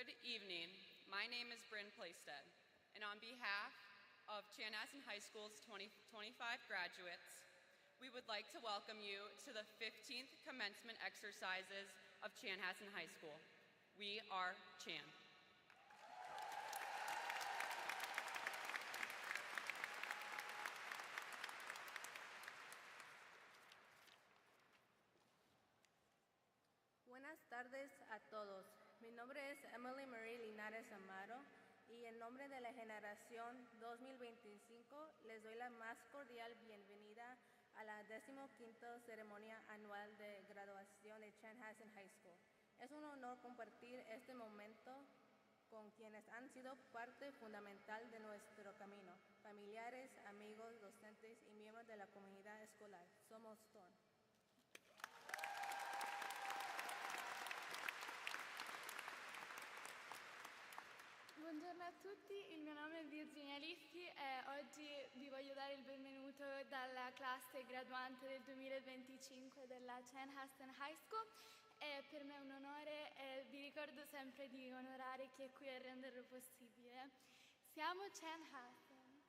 Good evening. My name is Bryn Plaisted, and on behalf of Chanhassen High School's 2025 graduates, we would like to welcome you to the 15th commencement exercises of Chanhassen High School. We are Chan. Buenas tardes a todos. Mi nombre es Emily Marie Linares Amaro y en nombre de la generación 2025 les doy la más cordial bienvenida a la 15ª ceremonia anual de graduación de Chanhassen High School. Es un honor compartir este momento con quienes han sido parte fundamental de nuestro camino, familiares, amigos, docentes y miembros de la comunidad escolar. Somos TON. Buongiorno a tutti, il mio nome è Virginia Lischi e oggi vi voglio dare il benvenuto dalla classe graduante del 2025 della Chanhassen High School e per me è un onore e vi ricordo sempre di onorare chi è qui a renderlo possibile. Siamo Chanhassen.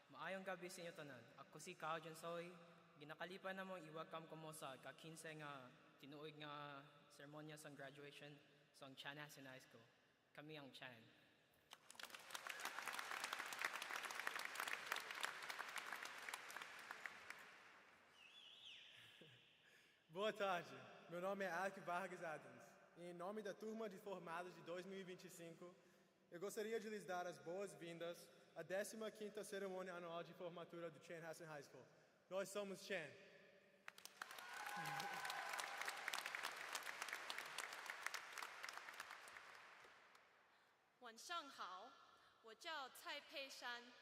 Maayong gabi sa inyo tanan. Ako si Kao Jansoy. Ginakalipan na mo i-welcome ko mo sa ka-15 nga tinuig nga seremonya sa graduation sa Chanhassen High School. Kami ang Chan. Boa tarde, meu nome é Alec Vargas Adams e em nome da turma de formados de 2025, eu gostaria de lhes dar as boas-vindas à 15ª cerimônia anual de formatura do Chanhassen High School. Nós somos Chan. 晚上好，我叫蔡佩珊，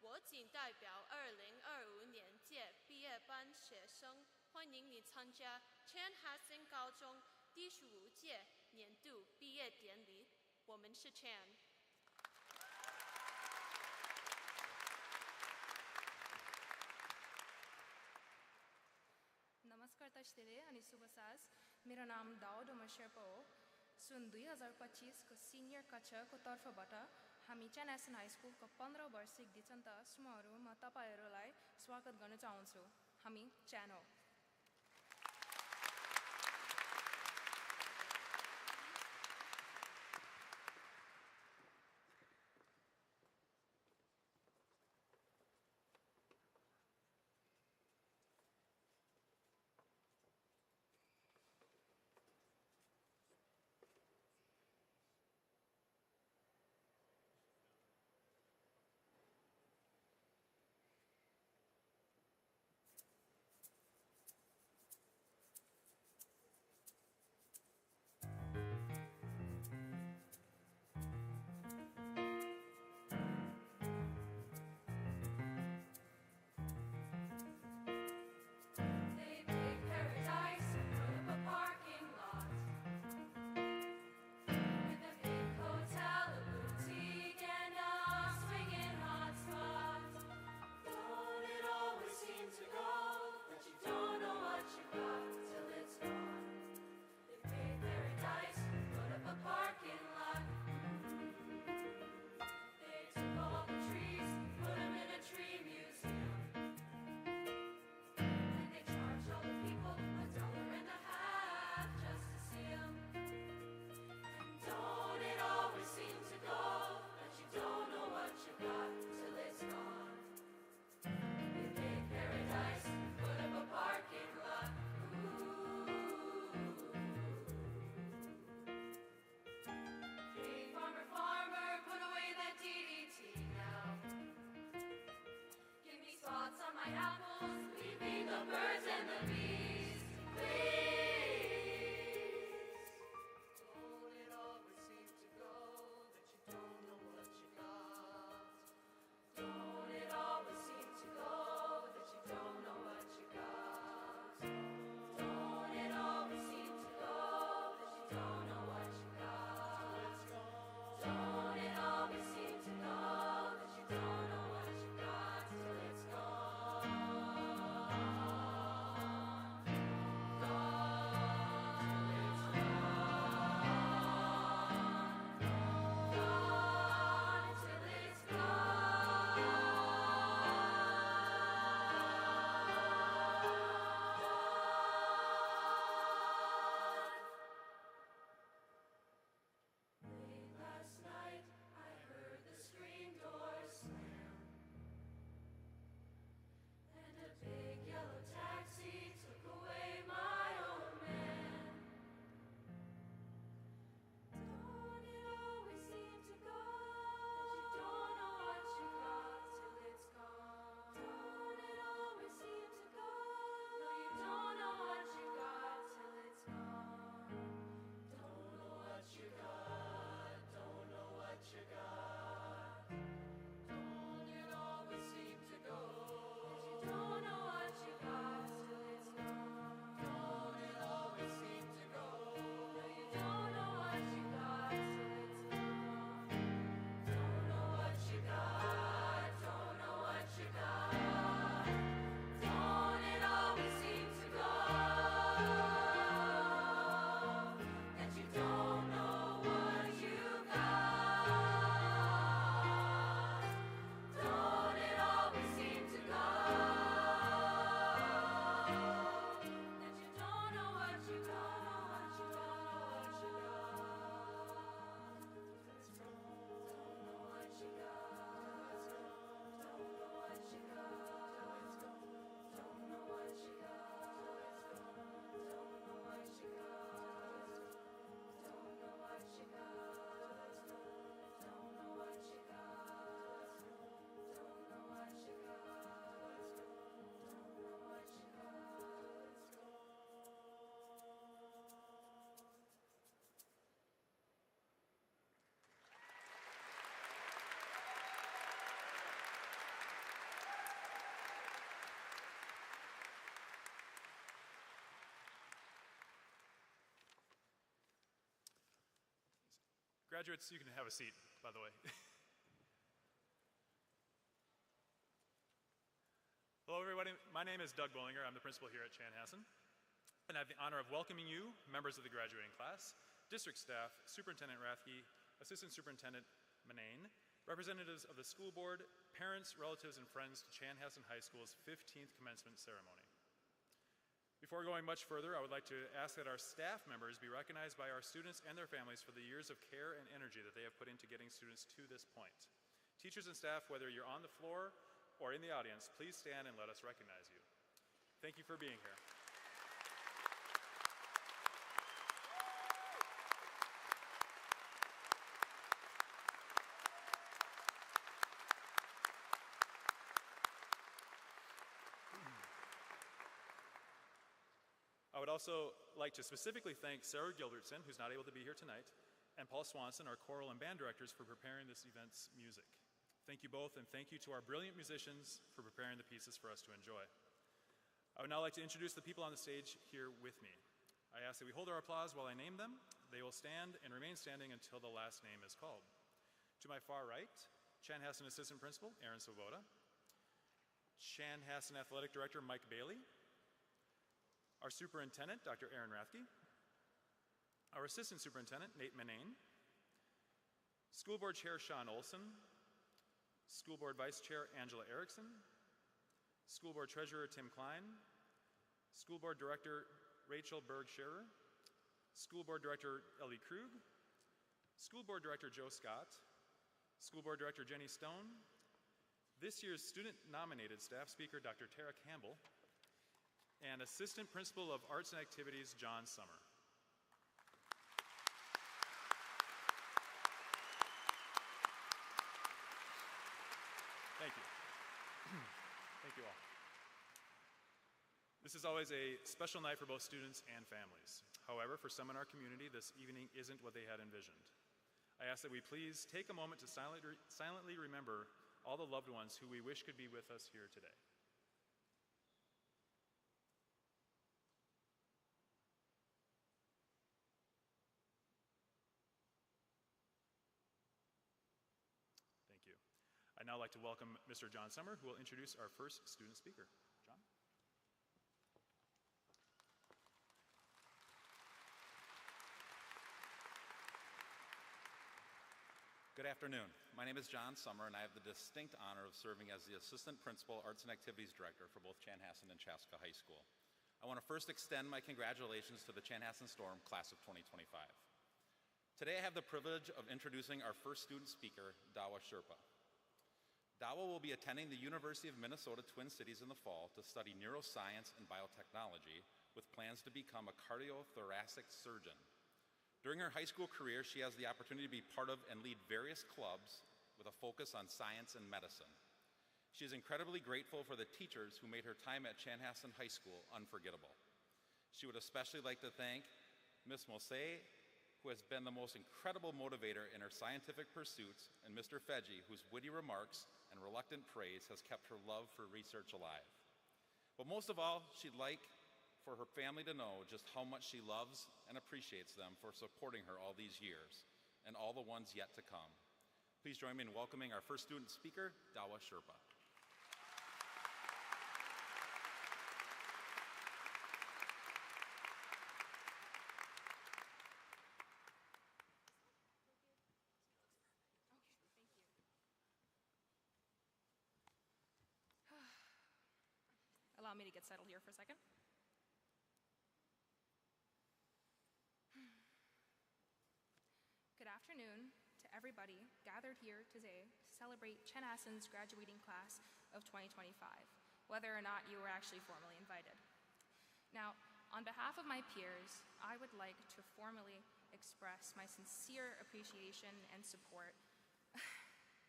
我仅代表2025年届毕业班学生，欢迎你参加 Chanhassen 高中第15届年度毕业典礼。我们是 Chan。नमस्कार तस्तिरे अनि शुभ साँझ मेरो नाम दाउद उमर शेर्पा हो सुन 2025 को senior कक्षाको तर्फबाट हामी च्यानहासन high स्कुलको 15 वार्षिक दीक्षान्त समारोहमा तपाईहरूलाई स्वागत गर्न चाहन्छु हामी च्यान हो Graduates, you can have a seat, by the way. Hello, everybody. My name is Doug Bollinger. I'm the principal here at Chanhassen. And I have the honor of welcoming you, members of the graduating class, district staff, Superintendent Rathke, Assistant Superintendent Manane, representatives of the school board, parents, relatives, and friends to Chanhassen High School's 15th commencement ceremony. Before going much further, I would like to ask that our staff members be recognized by our students and their families for the years of care and energy that they have put into getting students to this point. Teachers and staff, whether you're on the floor or in the audience, please stand and let us recognize you. Thank you for being here. I would also like to specifically thank Sarah Gilbertson, who's not able to be here tonight, and Paul Swanson, our choral and band directors, for preparing this event's music. Thank you both, and thank you to our brilliant musicians for preparing the pieces for us to enjoy. I would now like to introduce the people on the stage here with me. I ask that we hold our applause while I name them. They will stand and remain standing until the last name is called. To my far right, Chanhassen Assistant Principal, Aaron Svoboda. Chanhassen Athletic Director, Mike Bailey. Our Superintendent, Dr. Aaron Rathke. Our Assistant Superintendent, Nate Manane. School Board Chair, Sean Olson. School Board Vice Chair, Angela Erickson. School Board Treasurer, Tim Klein. School Board Director, Rachel Berg-Scherer. School Board Director, Ellie Krug. School Board Director, Joe Scott. School Board Director, Jenny Stone. This year's student-nominated staff speaker, Dr. Tara Campbell. And Assistant Principal of Arts and Activities, John Summer. Thank you. Thank you all. This is always a special night for both students and families. However, for some in our community, this evening isn't what they had envisioned. I ask that we please take a moment to silently remember all the loved ones who we wish could be with us here today. I'd now like to welcome Mr. John Summer, who will introduce our first student speaker. John? Good afternoon. My name is John Summer, and I have the distinct honor of serving as the Assistant Principal Arts and Activities Director for both Chanhassen and Chaska High School. I want to first extend my congratulations to the Chanhassen Storm Class of 2025. Today I have the privilege of introducing our first student speaker, Dawa Sherpa. Dawa will be attending the University of Minnesota Twin Cities in the fall to study neuroscience and biotechnology with plans to become a cardiothoracic surgeon. During her high school career, she has the opportunity to be part of and lead various clubs with a focus on science and medicine. She is incredibly grateful for the teachers who made her time at Chanhassen High School unforgettable. She would especially like to thank Ms. Mose, who has been the most incredible motivator in her scientific pursuits, and Mr. Fedji, whose witty remarks and reluctant praise has kept her love for research alive. But most of all, she'd like for her family to know just how much she loves and appreciates them for supporting her all these years, and all the ones yet to come. Please join me in welcoming our first student speaker, Dawa Sherpa. Allow me to get settled here for a second. Good afternoon to everybody gathered here today to celebrate Chanhassen's graduating class of 2025, whether or not you were actually formally invited. Now, on behalf of my peers, I would like to formally express my sincere appreciation and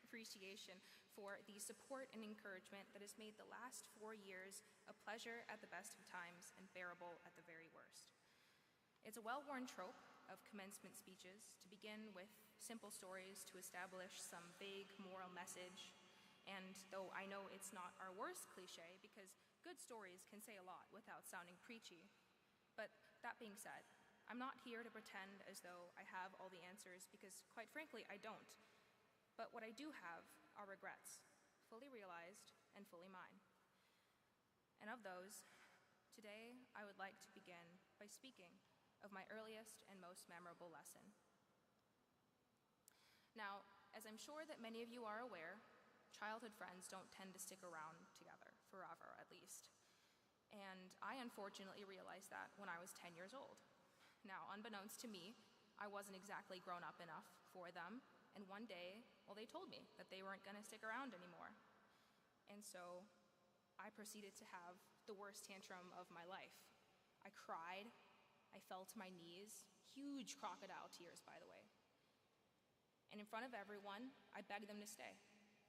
appreciation for the support and encouragement that has made the last 4 years a pleasure at the best of times and bearable at the very worst. It's a well-worn trope of commencement speeches to begin with simple stories to establish some vague moral message, and though I know it's not our worst cliche because good stories can say a lot without sounding preachy, but that being said, I'm not here to pretend as though I have all the answers because, quite frankly, I don't. But what I do have are regrets, fully realized and fully mine. And of those, today I would like to begin by speaking of my earliest and most memorable lesson. Now, as I'm sure that many of you are aware, childhood friends don't tend to stick around together, forever at least. And I unfortunately realized that when I was 10 years old. Now, unbeknownst to me, I wasn't exactly grown up enough for them, and one day, well, they told me that they weren't gonna stick around anymore. And so I proceeded to have the worst tantrum of my life. I cried, I fell to my knees, huge crocodile tears, by the way. And in front of everyone, I begged them to stay.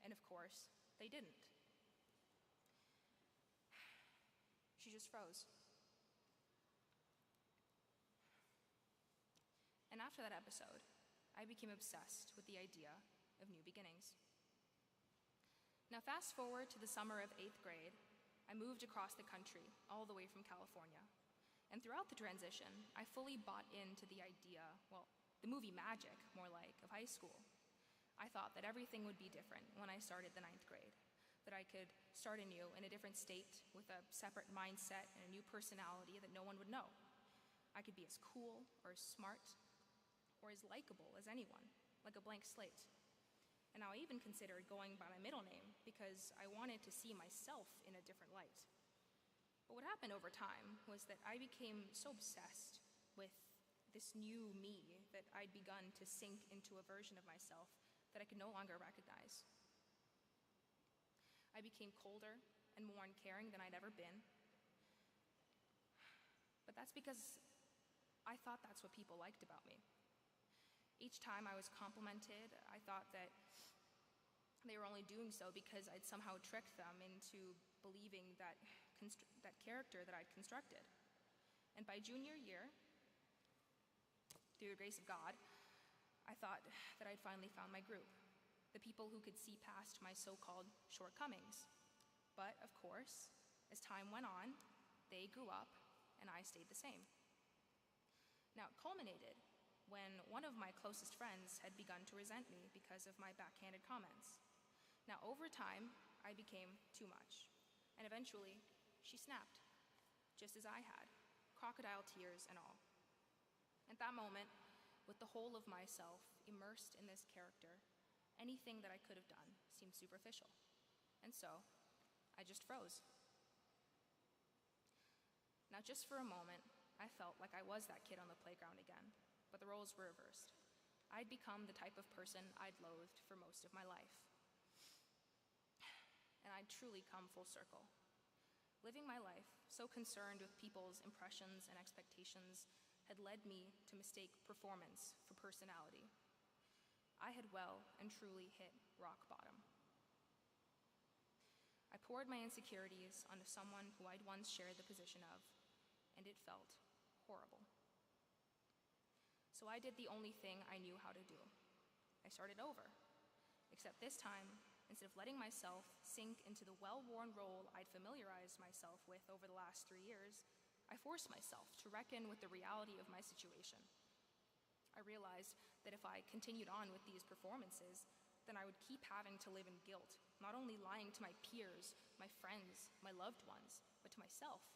And of course, they didn't. She just froze. And after that episode, I became obsessed with the idea of new beginnings. Now fast forward to the summer of 8th grade, I moved across the country, all the way from California. And throughout the transition, I fully bought into the idea, well, the movie magic, more like, of high school. I thought that everything would be different when I started the 9th grade, that I could start anew in a different state with a separate mindset and a new personality that no one would know. I could be as cool or as smart or as likable as anyone, like a blank slate. And I even considered going by my middle name because I wanted to see myself in a different light. But what happened over time was that I became so obsessed with this new me that I'd begun to sink into a version of myself that I could no longer recognize. I became colder and more uncaring than I'd ever been. But that's because I thought that's what people liked about me. Each time I was complimented, I thought that they were only doing so because I'd somehow tricked them into believing that character that I'd constructed. And by junior year, through the grace of God, I thought that I'd finally found my group, the people who could see past my so-called shortcomings. But of course, as time went on, they grew up and I stayed the same. Now, it culminated when one of my closest friends had begun to resent me because of my backhanded comments. Now, over time, I became too much, and eventually, she snapped, just as I had, crocodile tears and all. At that moment, with the whole of myself immersed in this character, anything that I could have done seemed superficial. And so, I just froze. Now, just for a moment, I felt like I was that kid on the playground again. But the roles were reversed. I'd become the type of person I'd loathed for most of my life. And I'd truly come full circle. Living my life, so concerned with people's impressions and expectations, had led me to mistake performance for personality. I had well and truly hit rock bottom. I poured my insecurities onto someone who I'd once shared the position of, and it felt horrible. So I did the only thing I knew how to do. I started over, except this time, instead of letting myself sink into the well-worn role I'd familiarized myself with over the last 3 years, I forced myself to reckon with the reality of my situation. I realized that if I continued on with these performances, then I would keep having to live in guilt, not only lying to my peers, my friends, my loved ones, but to myself.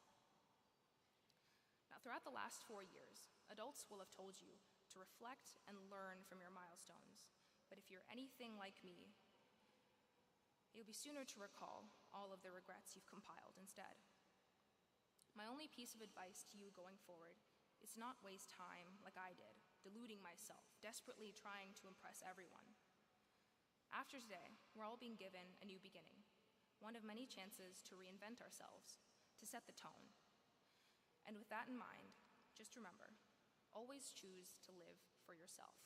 Now, throughout the last 4 years, adults will have told you to reflect and learn from your milestones. But if you're anything like me, you'll be sooner to recall all of the regrets you've compiled instead. My only piece of advice to you going forward is to not waste time like I did, deluding myself, desperately trying to impress everyone. After today, we're all being given a new beginning, one of many chances to reinvent ourselves, to set the tone. And with that in mind, just remember, always choose to live for yourself.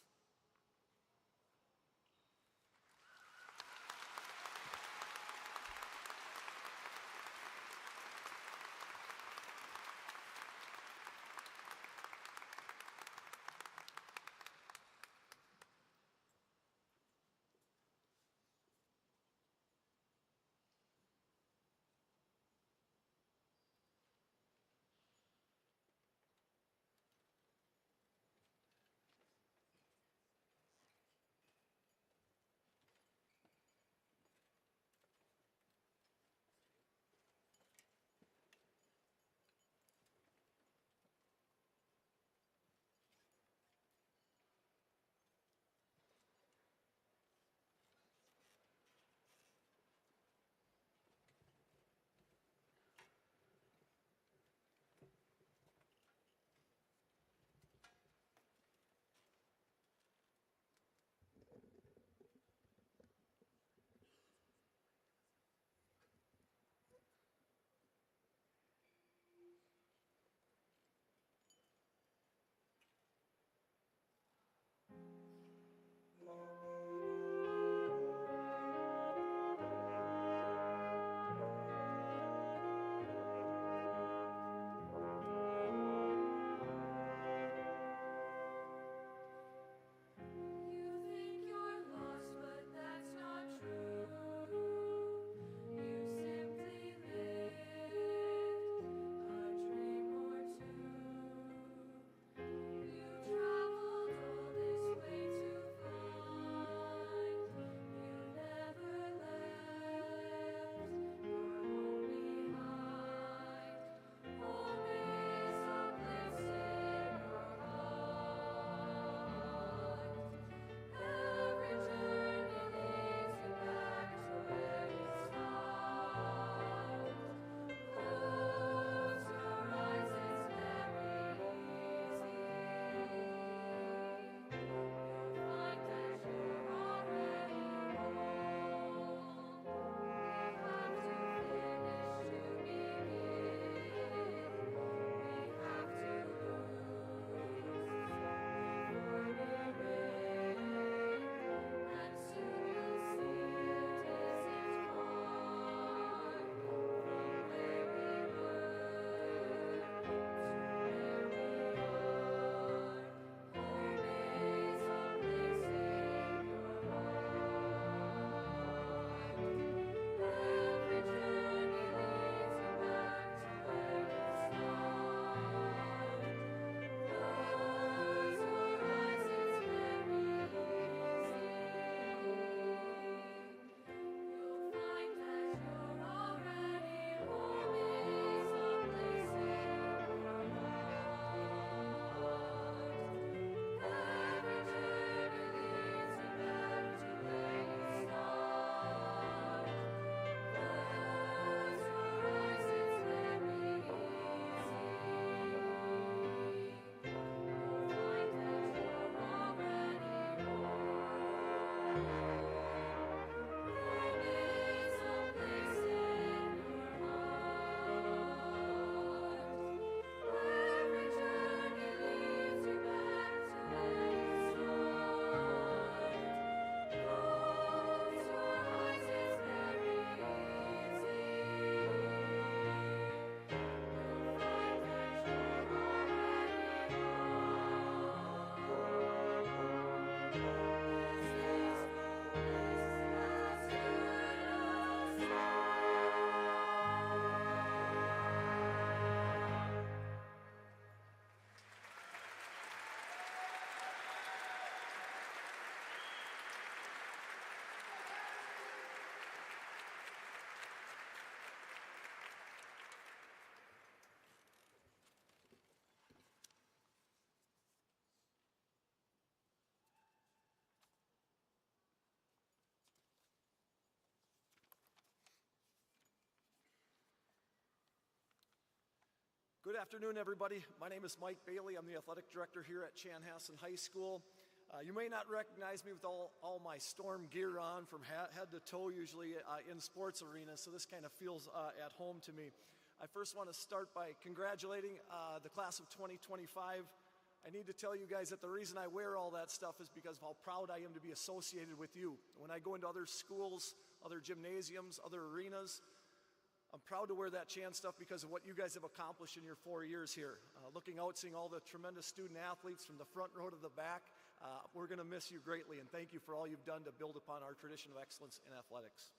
Good afternoon, everybody. My name is Mike Bailey. I'm the athletic director here at Chanhassen High School. You may not recognize me with all my storm gear on from head to toe, usually in sports arenas, so this kind of feels at home to me. I first want to start by congratulating the class of 2025. I need to tell you guys that the reason I wear all that stuff is because of how proud I am to be associated with you. When I go into other schools, other gymnasiums, other arenas, I'm proud to wear that Chan stuff because of what you guys have accomplished in your 4 years here. Looking out, seeing all the tremendous student athletes from the front row to the back, we're going to miss you greatly, and thank you for all you've done to build upon our tradition of excellence in athletics.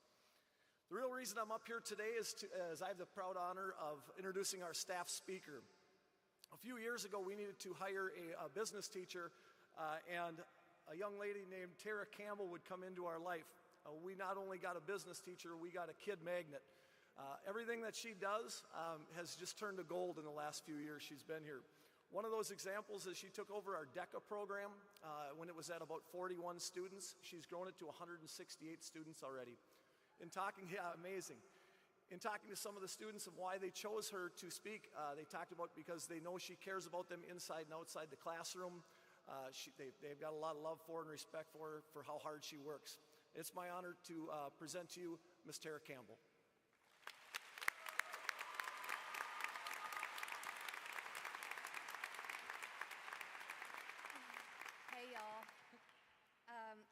The real reason I'm up here today is I have the proud honor of introducing our staff speaker. A few years ago, we needed to hire a business teacher, and a young lady named Tara Campbell would come into our life. We not only got a business teacher, we got a kid magnet. Everything that she does has just turned to gold in the last few years she's been here. One of those examples is she took over our DECA program when it was at about 41 students. She's grown it to 168 students already. Amazing. In talking to some of the students of why they chose her to speak, they talked about because they know she cares about them inside and outside the classroom. They've got a lot of love for her and respect for her for how hard she works. It's my honor to present to you Ms. Tara Campbell.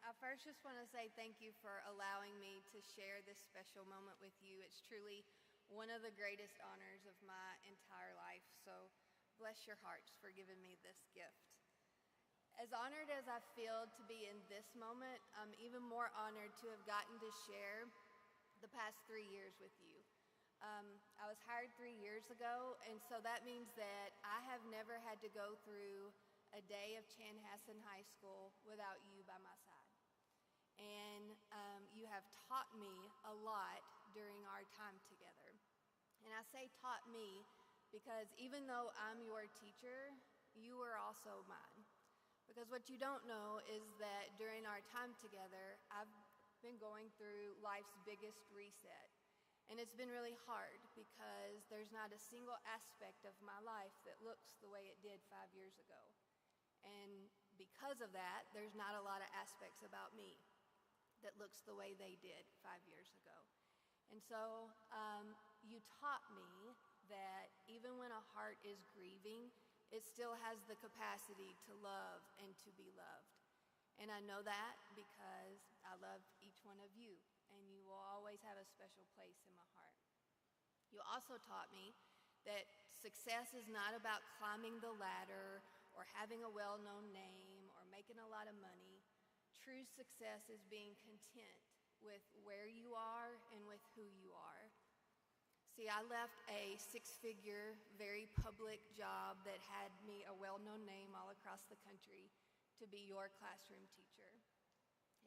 I first just want to say thank you for allowing me to share this special moment with you. It's truly one of the greatest honors of my entire life, so bless your hearts for giving me this gift. As honored as I feel to be in this moment, I'm even more honored to have gotten to share the past 3 years with you. I was hired 3 years ago, and so that means that I have never had to go through a day of Chanhassen High School without you by my side. And you have taught me a lot during our time together. And I say taught me because even though I'm your teacher, you were also mine. Because what you don't know is that during our time together, I've been going through life's biggest reset. And it's been really hard because there's not a single aspect of my life that looks the way it did 5 years ago. And because of that, there's not a lot of aspects about me that looks the way they did 5 years ago. And so you taught me that even when a heart is grieving, it still has the capacity to love and to be loved. And I know that because I love each one of you, and you will always have a special place in my heart. You also taught me that success is not about climbing the ladder or having a well-known name or making a lot of money. True success is being content with where you are and with who you are. See, I left a six-figure, very public job that had me a well-known name all across the country to be your classroom teacher.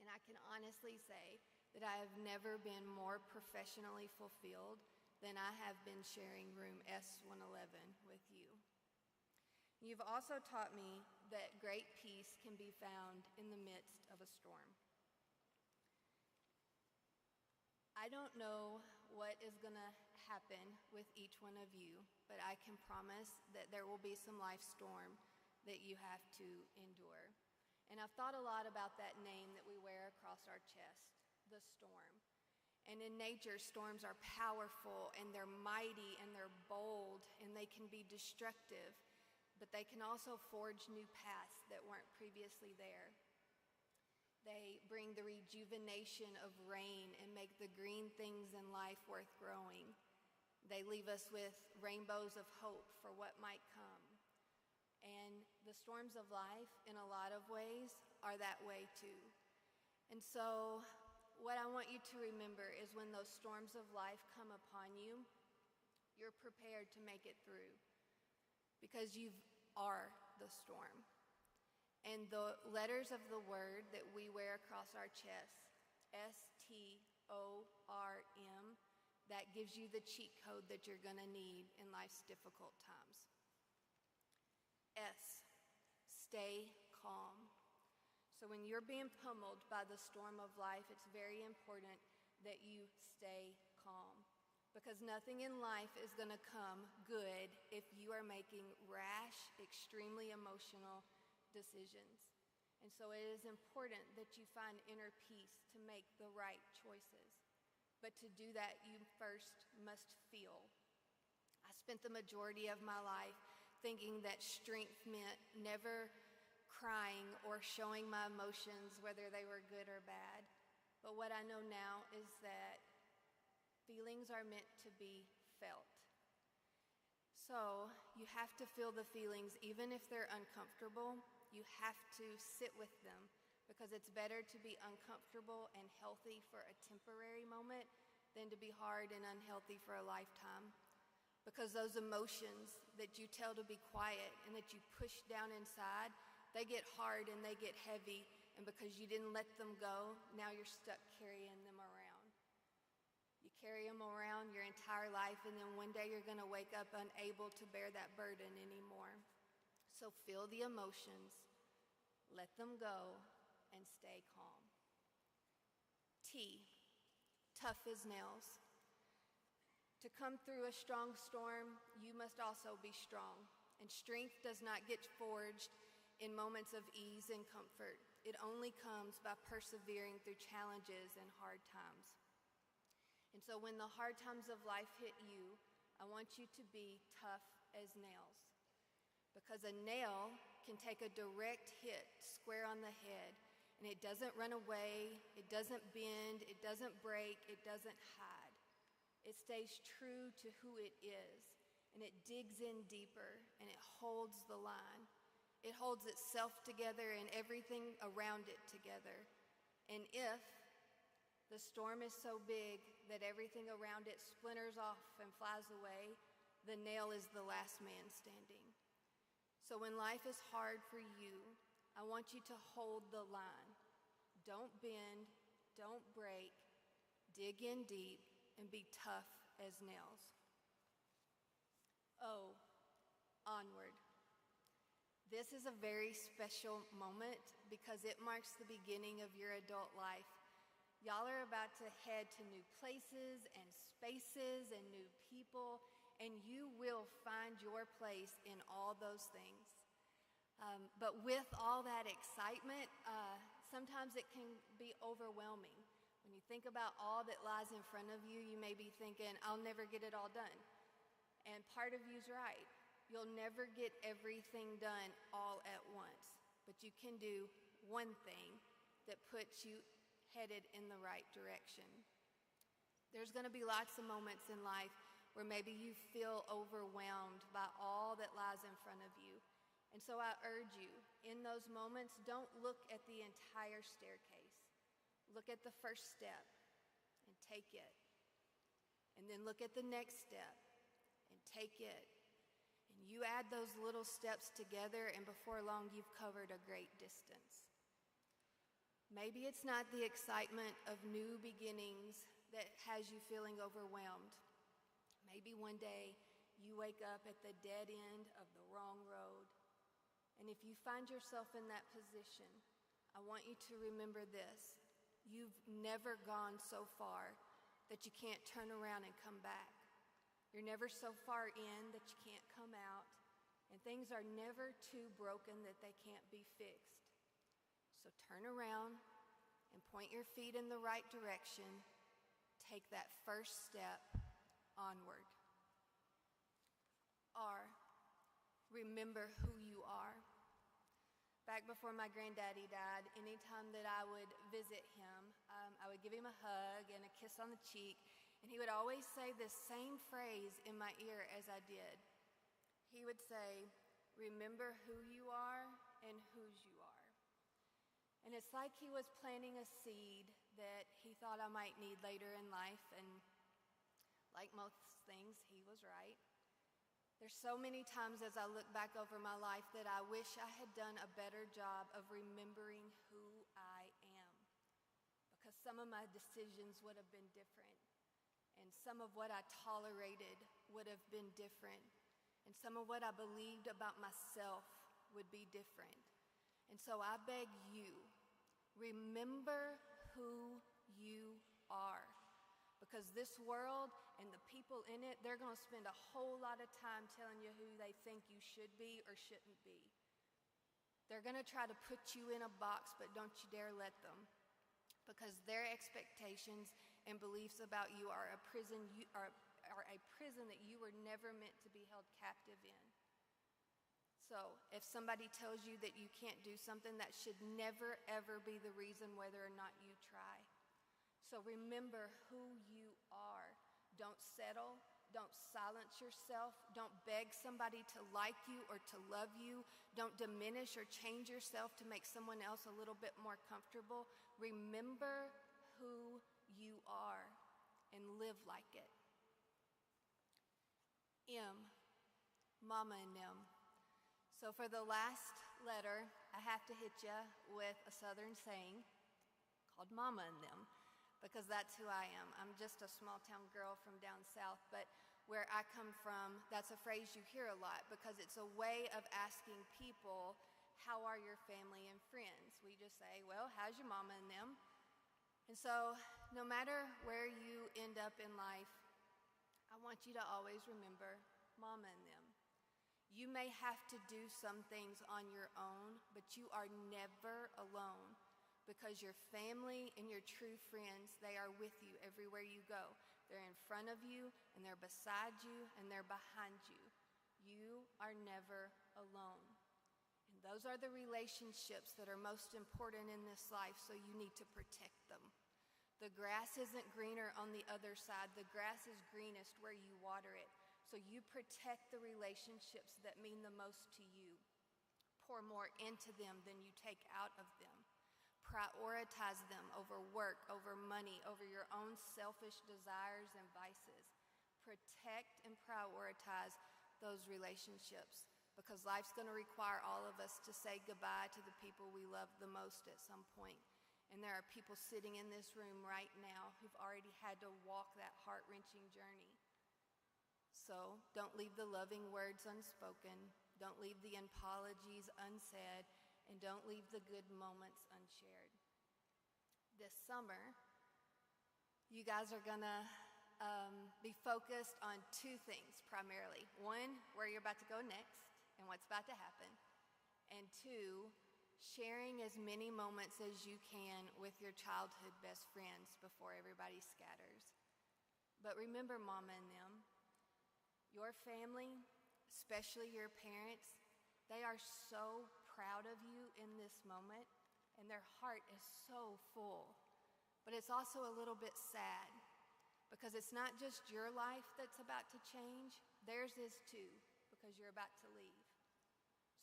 And I can honestly say that I have never been more professionally fulfilled than I have been sharing room S111 with you. You've also taught me that great peace can be found in the midst of a storm. I don't know what is going to happen with each one of you, but I can promise that there will be some life storm that you have to endure. And I've thought a lot about that name that we wear across our chest, the storm. And in nature, storms are powerful, and they're mighty, and they're bold, and they can be destructive. But they can also forge new paths that weren't previously there. They bring the rejuvenation of rain and make the green things in life worth growing. They leave us with rainbows of hope for what might come. And the storms of life, in a lot of ways, are that way too. And so, what I want you to remember is when those storms of life come upon you, you're prepared to make it through. Because you are the storm. And the letters of the word that we wear across our chest, STORM, that gives you the cheat code that you're going to need in life's difficult times. S, stay calm. So when you're being pummeled by the storm of life, it's very important that you stay calm. because nothing in life is going to come good if you are making rash, extremely emotional decisions. And so it is important that you find inner peace to make the right choices. But to do that, you first must feel. I spent the majority of my life thinking that strength meant never crying or showing my emotions, whether they were good or bad. But what I know now is that feelings are meant to be felt. So you have to feel the feelings, even if they're uncomfortable. You have to sit with them, because it's better to be uncomfortable and healthy for a temporary moment than to be hard and unhealthy for a lifetime. Because those emotions that you tell to be quiet and that you push down inside, they get hard and they get heavy, and because you didn't let them go, now you're stuck carrying them around. You carry them around your entire life, and then one day you're going to wake up unable to bear that burden anymore. So feel the emotions, let them go, and stay calm. T, tough as nails. To come through a strong storm, you must also be strong. And strength does not get forged in moments of ease and comfort. It only comes by persevering through challenges and hard times. And so when the hard times of life hit you, I want you to be tough as nails. Because a nail can take a direct hit square on the head, and it doesn't run away, it doesn't bend, it doesn't break, it doesn't hide. It stays true to who it is, and it digs in deeper, and it holds the line. It holds itself together and everything around it together. And if the storm is so big that everything around it splinters off and flies away, the nail is the last man standing. So when life is hard for you, I want you to hold the line. Don't bend, don't break, dig in deep, and be tough as nails. O, onward. This is a very special moment because it marks the beginning of your adult life. Y'all are about to head to new places and spaces and new people, and you will find your place in all those things. But with all that excitement, sometimes it can be overwhelming. When you think about all that lies in front of you, you may be thinking, I'll never get it all done. And part of you's right. You'll never get everything done all at once. But you can do one thing that puts you headed in the right direction. There's going to be lots of moments in life where maybe you feel overwhelmed by all that lies in front of you. And so I urge you, in those moments, don't look at the entire staircase. Look at the first step and take it. And then look at the next step and take it. And you add those little steps together, and before long, you've covered a great distance. Maybe it's not the excitement of new beginnings that has you feeling overwhelmed. Maybe one day you wake up at the dead end of the wrong road. And if you find yourself in that position, I want you to remember this. You've never gone so far that you can't turn around and come back. You're never so far in that you can't come out. And things are never too broken that they can't be fixed. So turn around and point your feet in the right direction. Take that first step onward. R, remember who you are. Back before my granddaddy died, anytime that I would visit him, I would give him a hug and a kiss on the cheek, and he would always say this same phrase in my ear as I did. He would say, remember who you are and whose you are. And it's like he was planting a seed that he thought I might need later in life, and like most things, he was right. There's so many times as I look back over my life that I wish I had done a better job of remembering who I am. Because some of my decisions would have been different. And some of what I tolerated would have been different. And some of what I believed about myself would be different. And so I beg you, remember who you are. Because this world and the people in it, they're going to spend a whole lot of time telling you who they think you should be or shouldn't be. They're going to try to put you in a box, but don't you dare let them. Because their expectations and beliefs about you are a prison that you were never meant to be held captive in. So if somebody tells you that you can't do something, that should never, ever be the reason whether or not you try. So remember who you are. Don't settle. Don't silence yourself. Don't beg somebody to like you or to love you. Don't diminish or change yourself to make someone else a little bit more comfortable. Remember who you are and live like it. M, Mama and them. So for the last letter, I have to hit you with a Southern saying called Mama and them, because that's who I am. I'm just a small town girl from down south, but where I come from, that's a phrase you hear a lot because it's a way of asking people, how are your family and friends? We just say, well, how's your mama and them? And so no matter where you end up in life, I want you to always remember Mama and them. You may have to do some things on your own, but you are never alone because your family and your true friends, they are with you everywhere you go. They're in front of you, and they're beside you, and they're behind you. You are never alone. And those are the relationships that are most important in this life, so you need to protect them. The grass isn't greener on the other side. The grass is greenest where you water it. So you protect the relationships that mean the most to you. Pour more into them than you take out of them. Prioritize them over work, over money, over your own selfish desires and vices. Protect and prioritize those relationships because life's going to require all of us to say goodbye to the people we love the most at some point. And there are people sitting in this room right now who've already had to walk that heart-wrenching journey. So don't leave the loving words unspoken. Don't leave the apologies unsaid. And don't leave the good moments unshared. This summer, you guys are going to be focused on two things primarily. One, where you're about to go next and what's about to happen. And two, sharing as many moments as you can with your childhood best friends before everybody scatters. But remember, Mama and them, your family, especially your parents, they are so proud of you in this moment, and their heart is so full. But it's also a little bit sad, because it's not just your life that's about to change, theirs is too, because you're about to leave.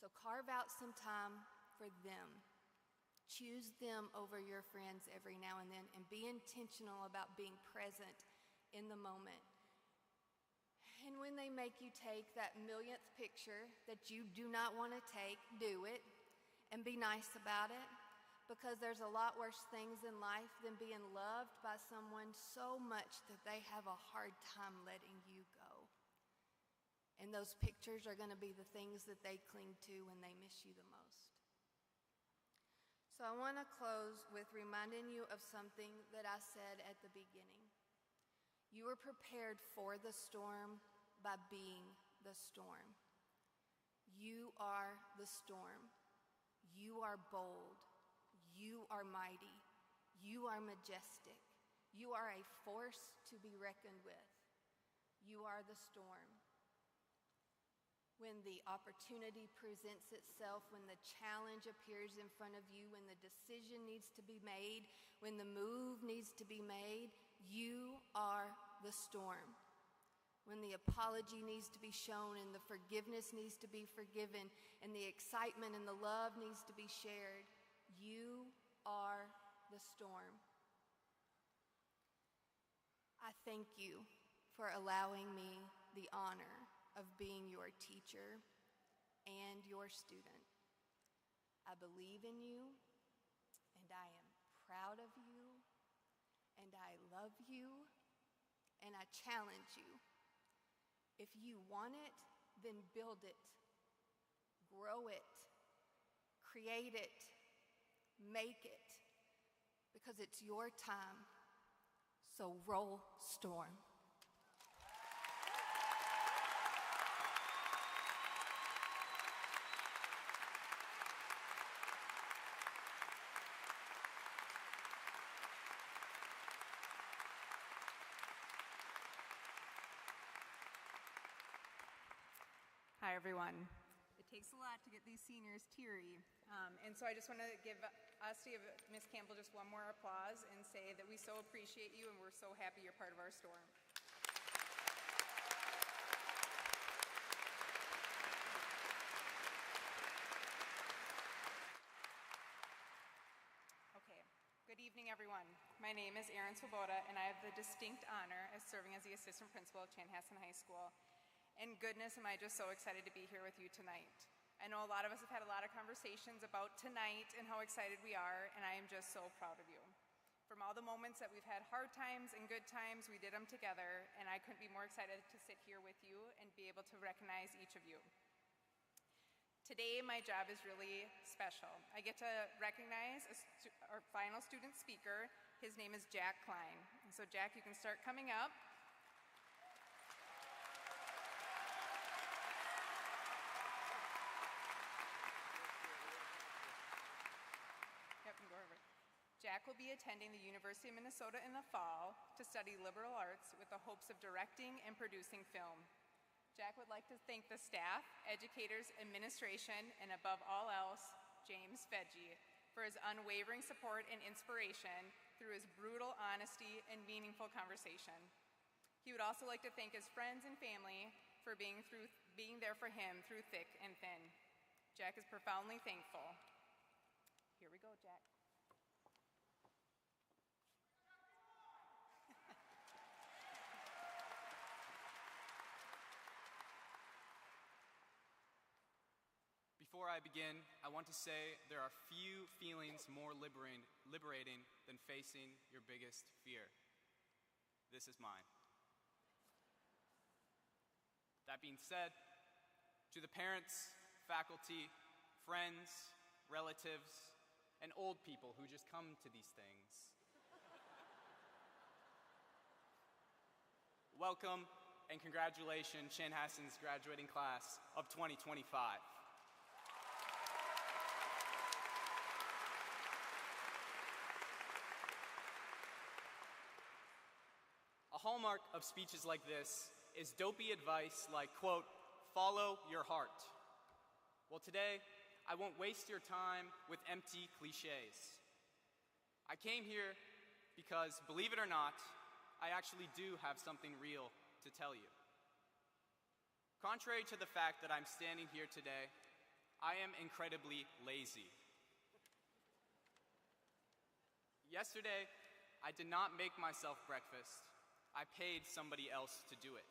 So carve out some time for them. Choose them over your friends every now and then, and be intentional about being present in the moment. And when they make you take that millionth picture that you do not want to take, do it and be nice about it, because there's a lot worse things in life than being loved by someone so much that they have a hard time letting you go. And those pictures are going to be the things that they cling to when they miss you the most. So I want to close with reminding you of something that I said at the beginning. You were prepared for the storm by being the storm. You are the storm. You are bold. You are mighty. You are majestic. You are a force to be reckoned with. You are the storm. When the opportunity presents itself, when the challenge appears in front of you, when the decision needs to be made, when the move needs to be made, you are the storm. When the apology needs to be shown and the forgiveness needs to be forgiven and the excitement and the love needs to be shared, you are the storm. I thank you for allowing me the honor of being your teacher and your student. I believe in you, and I am proud of you, and I love you, and I challenge you. If you want it, then build it, grow it, create it, make it, because it's your time. So roll storm. Hi, everyone. It takes a lot to get these seniors teary. And so I just want to give Ms. Campbell just one more applause and say that we so appreciate you and we're so happy you're part of our storm. Okay, good evening, everyone. My name is Erin Swoboda, and I have the distinct honor of serving as the assistant principal at Chanhassen High School. And goodness, am I just so excited to be here with you tonight. I know a lot of us have had a lot of conversations about tonight and how excited we are, and I am just so proud of you. From all the moments that we've had hard times and good times, we did them together, and I couldn't be more excited to sit here with you and be able to recognize each of you. Today, my job is really special. I get to recognize our final student speaker. His name is Jack Klein. And so Jack, you can start coming up. Jack will be attending the University of Minnesota in the fall to study liberal arts with the hopes of directing and producing film. Jack would like to thank the staff, educators, administration, and above all else, James Fedge, for his unwavering support and inspiration through his brutal honesty and meaningful conversation. He would also like to thank his friends and family for being there for him through thick and thin. Jack is profoundly thankful. Here we go, Jack. Before I begin, I want to say there are few feelings more liberating than facing your biggest fear. This is mine. That being said, to the parents, faculty, friends, relatives, and old people who just come to these things, welcome and congratulations, Chanhassen's graduating class of 2025. A hallmark of speeches like this is dopey advice like, quote, follow your heart. Well, today, I won't waste your time with empty cliches. I came here because, believe it or not, I actually do have something real to tell you. Contrary to the fact that I'm standing here today, I am incredibly lazy. Yesterday, I did not make myself breakfast. I paid somebody else to do it.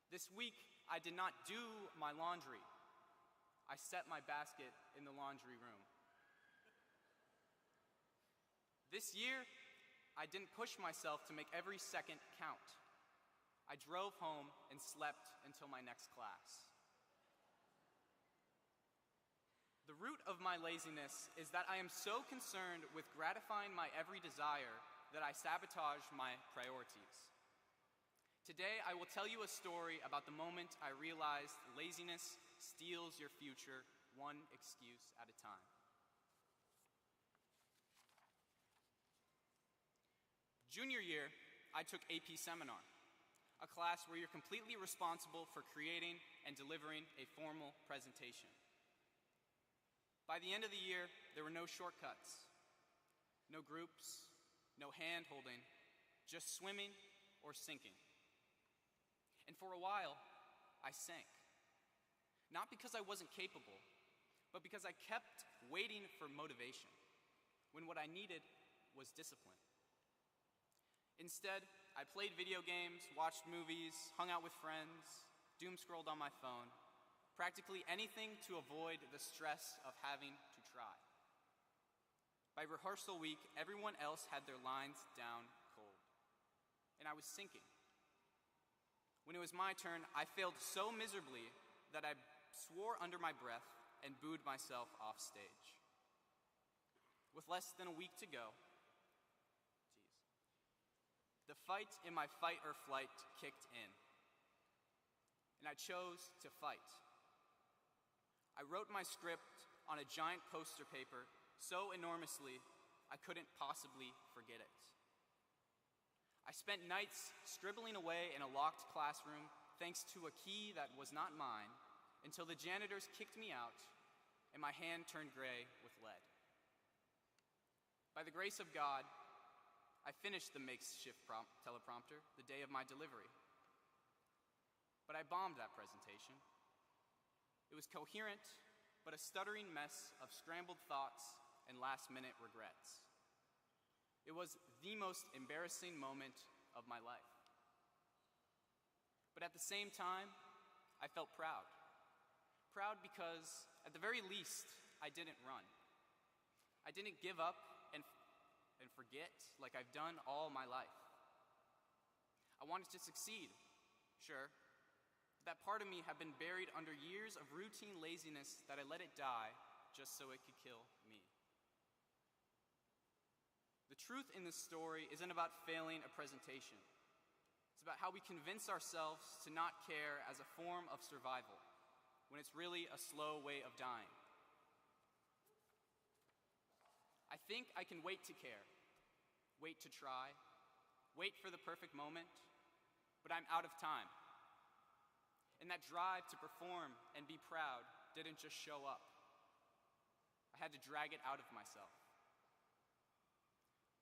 This week, I did not do my laundry. I set my basket in the laundry room. This year, I didn't push myself to make every second count. I drove home and slept until my next class. The root of my laziness is that I am so concerned with gratifying my every desire that I sabotage my priorities. Today, I will tell you a story about the moment I realized laziness steals your future one excuse at a time. Junior year, I took AP Seminar, a class where you're completely responsible for creating and delivering a formal presentation. By the end of the year, there were no shortcuts, no groups, no hand-holding, just swimming or sinking. And for a while, I sank. Not because I wasn't capable, but because I kept waiting for motivation, when what I needed was discipline. Instead, I played video games, watched movies, hung out with friends, doom-scrolled on my phone, practically anything to avoid the stress of having to try. By rehearsal week, everyone else had their lines down cold, and I was sinking. When it was my turn, I failed so miserably that I swore under my breath and booed myself off stage. With less than a week to go, the fight in my fight or flight kicked in, and I chose to fight. I wrote my script on a giant poster paper so enormously I couldn't possibly forget it. I spent nights scribbling away in a locked classroom thanks to a key that was not mine until the janitors kicked me out and my hand turned gray with lead. By the grace of God, I finished the makeshift teleprompter the day of my delivery. But I bombed that presentation. It was coherent, but a stuttering mess of scrambled thoughts and last-minute regrets. It was the most embarrassing moment of my life. But at the same time, I felt proud. Proud because, at the very least, I didn't run. I didn't give up and forget like I've done all my life. I wanted to succeed, sure. That part of me had been buried under years of routine laziness that I let it die just so it could kill me. The truth in this story isn't about failing a presentation. It's about how we convince ourselves to not care as a form of survival, when it's really a slow way of dying. I think I can wait to care, wait to try, wait for the perfect moment, but I'm out of time. And that drive to perform and be proud didn't just show up. I had to drag it out of myself.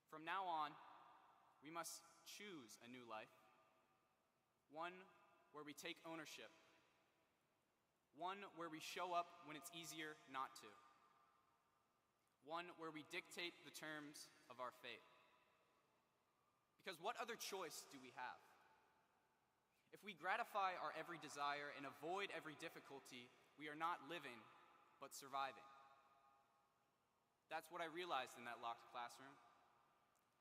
From now on, we must choose a new life. One where we take ownership. One where we show up when it's easier not to. One where we dictate the terms of our fate. Because what other choice do we have? If we gratify our every desire and avoid every difficulty, we are not living, but surviving. That's what I realized in that locked classroom.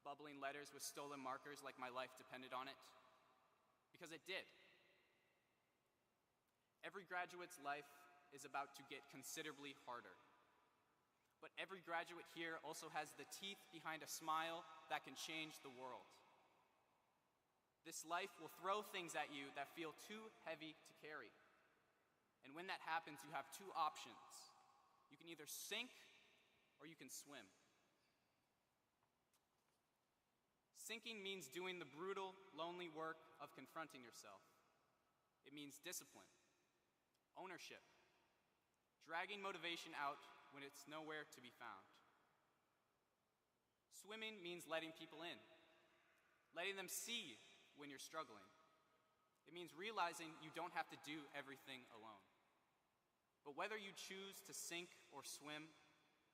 Bubbling letters with stolen markers like my life depended on it. Because it did. Every graduate's life is about to get considerably harder. But every graduate here also has the teeth behind a smile that can change the world. This life will throw things at you that feel too heavy to carry. And when that happens, you have two options. You can either sink or you can swim. Sinking means doing the brutal, lonely work of confronting yourself. It means discipline, ownership, dragging motivation out when it's nowhere to be found. Swimming means letting people in, letting them see when you're struggling. It means realizing you don't have to do everything alone. But whether you choose to sink or swim,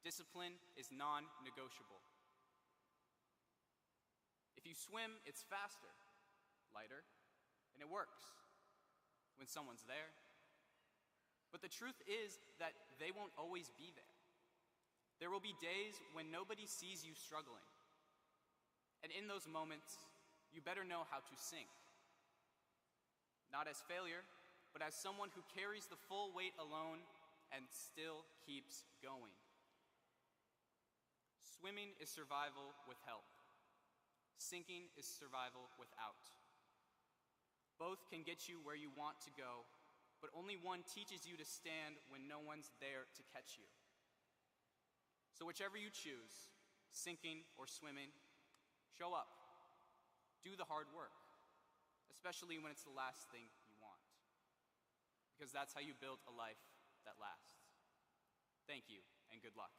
discipline is non-negotiable. If you swim, it's faster, lighter, and it works when someone's there. But the truth is that they won't always be there. There will be days when nobody sees you struggling. And in those moments, you better know how to sink. Not as failure, but as someone who carries the full weight alone and still keeps going. Swimming is survival with help. Sinking is survival without. Both can get you where you want to go, but only one teaches you to stand when no one's there to catch you. So whichever you choose, sinking or swimming, show up. Do the hard work, especially when it's the last thing you want. Because that's how you build a life that lasts. Thank you, and good luck.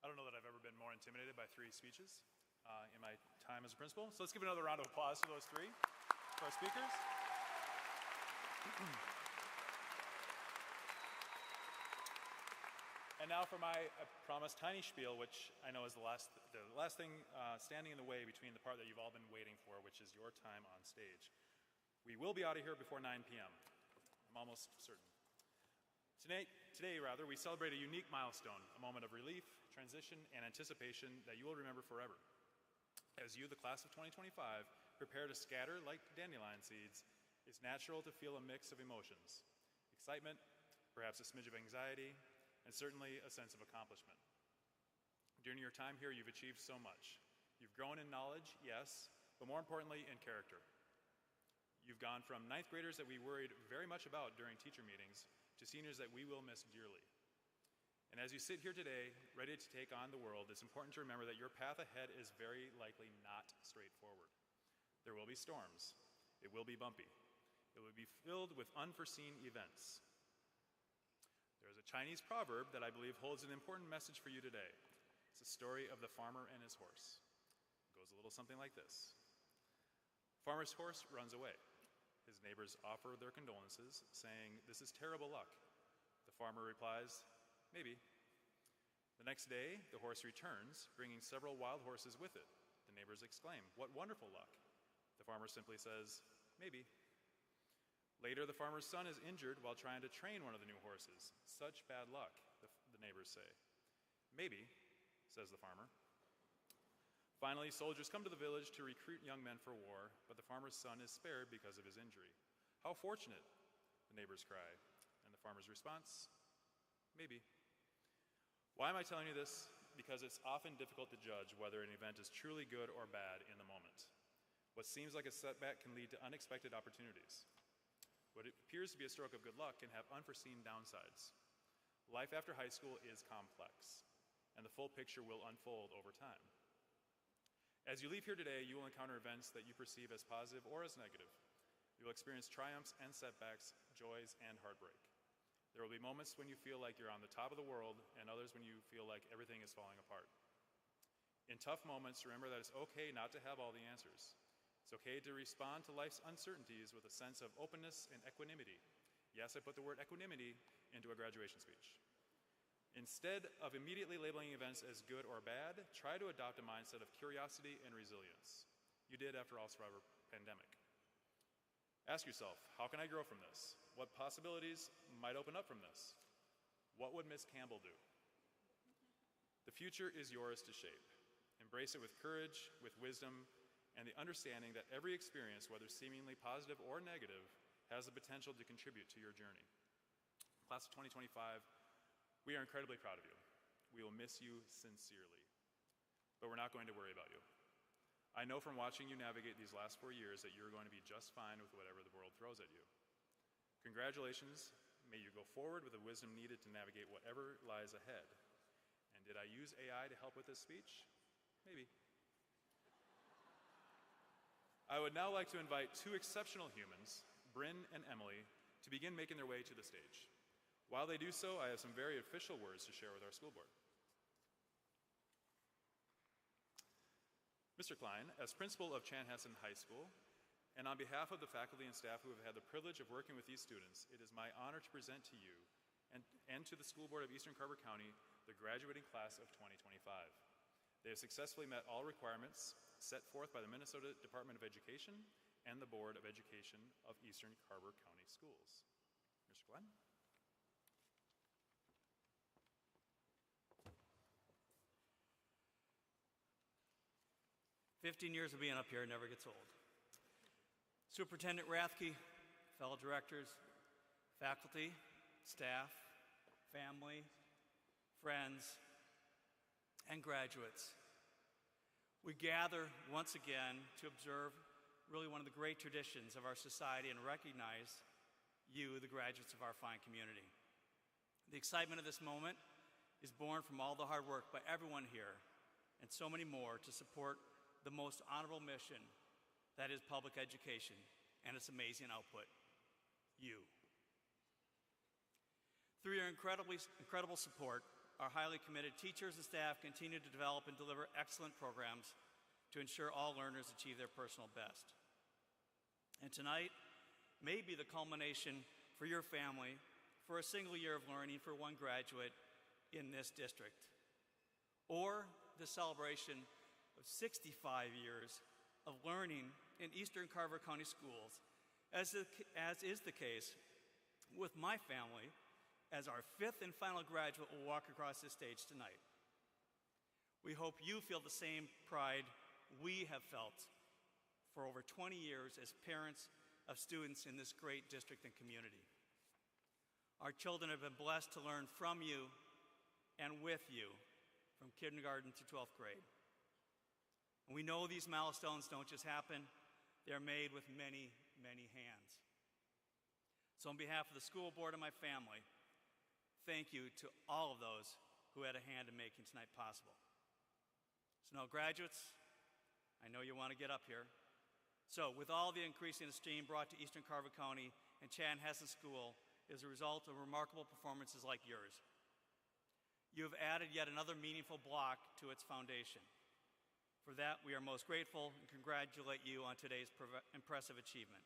I don't know that I've ever been more intimidated by 3 speeches in my time as a principal. So let's give another round of applause to those 3, to our speakers. And now for my, I promise, tiny spiel, which I know is the last thing standing in the way between the part that you've all been waiting for, which is your time on stage. We will be out of here before 9 p.m. I'm almost certain. Today, we celebrate a unique milestone, a moment of relief, transition, and anticipation that you will remember forever. As you, the class of 2025, prepare to scatter like dandelion seeds, it's natural to feel a mix of emotions: excitement, perhaps a smidge of anxiety, and certainly a sense of accomplishment. During your time here, you've achieved so much. You've grown in knowledge, yes, but more importantly, in character. You've gone from ninth graders that we worried very much about during teacher meetings to seniors that we will miss dearly. And as you sit here today, ready to take on the world, it's important to remember that your path ahead is very likely not straightforward. There will be storms. It will be bumpy. It will be filled with unforeseen events. There's a Chinese proverb that I believe holds an important message for you today. It's the story of the farmer and his horse. It goes a little something like this. Farmer's horse runs away. His neighbors offer their condolences, saying, "This is terrible luck." The farmer replies, "Maybe." The next day, the horse returns, bringing several wild horses with it. The neighbors exclaim, "What wonderful luck." The farmer simply says, "Maybe." Later, the farmer's son is injured while trying to train one of the new horses. "Such bad luck," the neighbors say. "Maybe," says the farmer. Finally, soldiers come to the village to recruit young men for war, but the farmer's son is spared because of his injury. "How fortunate," the neighbors cry. And the farmer's response, "Maybe." Why am I telling you this? Because it's often difficult to judge whether an event is truly good or bad in the moment. What seems like a setback can lead to unexpected opportunities. What appears to be a stroke of good luck can have unforeseen downsides. Life after high school is complex, and the full picture will unfold over time. As you leave here today, you will encounter events that you perceive as positive or as negative. You will experience triumphs and setbacks, joys and heartbreak. There will be moments when you feel like you're on the top of the world, and others when you feel like everything is falling apart. In tough moments, remember that it's okay not to have all the answers. It's okay to respond to life's uncertainties with a sense of openness and equanimity. Yes, I put the word equanimity into a graduation speech. Instead of immediately labeling events as good or bad, try to adopt a mindset of curiosity and resilience. You did, after all, survive a pandemic. Ask yourself, how can I grow from this? What possibilities might open up from this? What would Miss Campbell do? The future is yours to shape. Embrace it with courage, with wisdom, and the understanding that every experience, whether seemingly positive or negative, has the potential to contribute to your journey. Class of 2025, we are incredibly proud of you. We will miss you sincerely, but we're not going to worry about you. I know from watching you navigate these last 4 years that you're going to be just fine with whatever the world throws at you. Congratulations. May you go forward with the wisdom needed to navigate whatever lies ahead. And did I use AI to help with this speech? Maybe. I would now like to invite two exceptional humans, Bryn and Emily, to begin making their way to the stage. While they do so, I have some very official words to share with our school board. Mr. Klein, as principal of Chanhassen High School, and on behalf of the faculty and staff who have had the privilege of working with these students, it is my honor to present to you and to the School Board of Eastern Carver County the graduating class of 2025. They have successfully met all requirements set forth by the Minnesota Department of Education and the Board of Education of Eastern Carver County Schools. Mr. Glenn. "15 years of being up here never gets old." Superintendent Rathke, fellow directors, faculty, staff, family, friends, and graduates. We gather once again to observe really one of the great traditions of our society and recognize you, the graduates of our fine community. The excitement of this moment is born from all the hard work by everyone here and so many more to support the most honorable mission that is public education and its amazing output, you. Through your incredible support, our highly committed teachers and staff continue to develop and deliver excellent programs to ensure all learners achieve their personal best. And tonight may be the culmination for your family for a single year of learning for one graduate in this district, or the celebration of 65 years of learning in Eastern Carver County Schools, as is the case with my family as our fifth and final graduate will walk across this stage tonight. We hope you feel the same pride we have felt for over 20 years as parents of students in this great district and community. Our children have been blessed to learn from you and with you from kindergarten to 12th grade. And we know these milestones don't just happen, they're made with many, many hands. So on behalf of the school board and my family, thank you to all of those who had a hand in making tonight possible. So now graduates, I know you want to get up here. So with all the increasing esteem brought to Eastern Carver County and Chanhassen School is a result of remarkable performances like yours. You have added yet another meaningful block to its foundation. For that, we are most grateful and congratulate you on today's impressive achievement.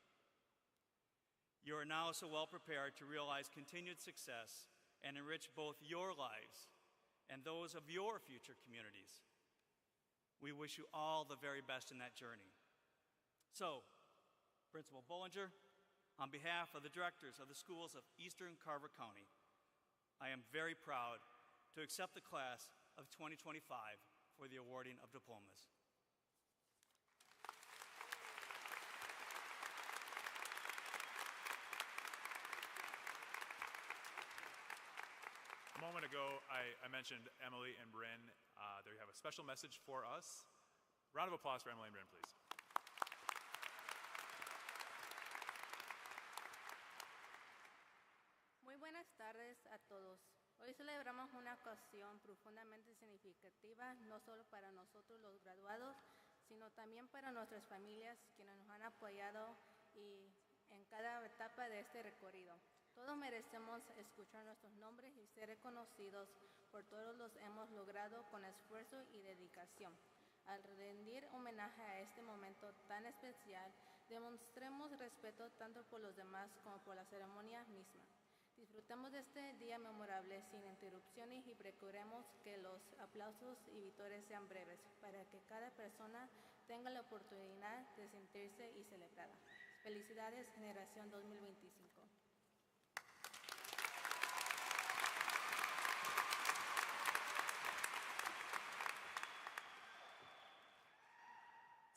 You are now so well prepared to realize continued success and enrich both your lives and those of your future communities. We wish you all the very best in that journey. So, Principal Bollinger, on behalf of the directors of the schools of Eastern Carver County, I am very proud to accept the class of 2025 for the awarding of diplomas. A moment ago, I mentioned Emily and Bryn. They have a special message for us. Round of applause for Emily and Bryn, please. Muy buenas tardes a todos. Hoy celebramos una ocasión profundamente significativa, no solo para nosotros los graduados, sino también para nuestras familias quienes nos han apoyado y en cada etapa de este recorrido. Todos merecemos escuchar nuestros nombres y ser reconocidos por todos los que hemos logrado con esfuerzo y dedicación. Al rendir homenaje a este momento tan especial, demostremos respeto tanto por los demás como por la ceremonia misma. Disfrutemos de este día memorable sin interrupciones y procuremos que los aplausos y victorias sean breves para que cada persona tenga la oportunidad de sentirse y celebrada. Felicidades, Generación 2025.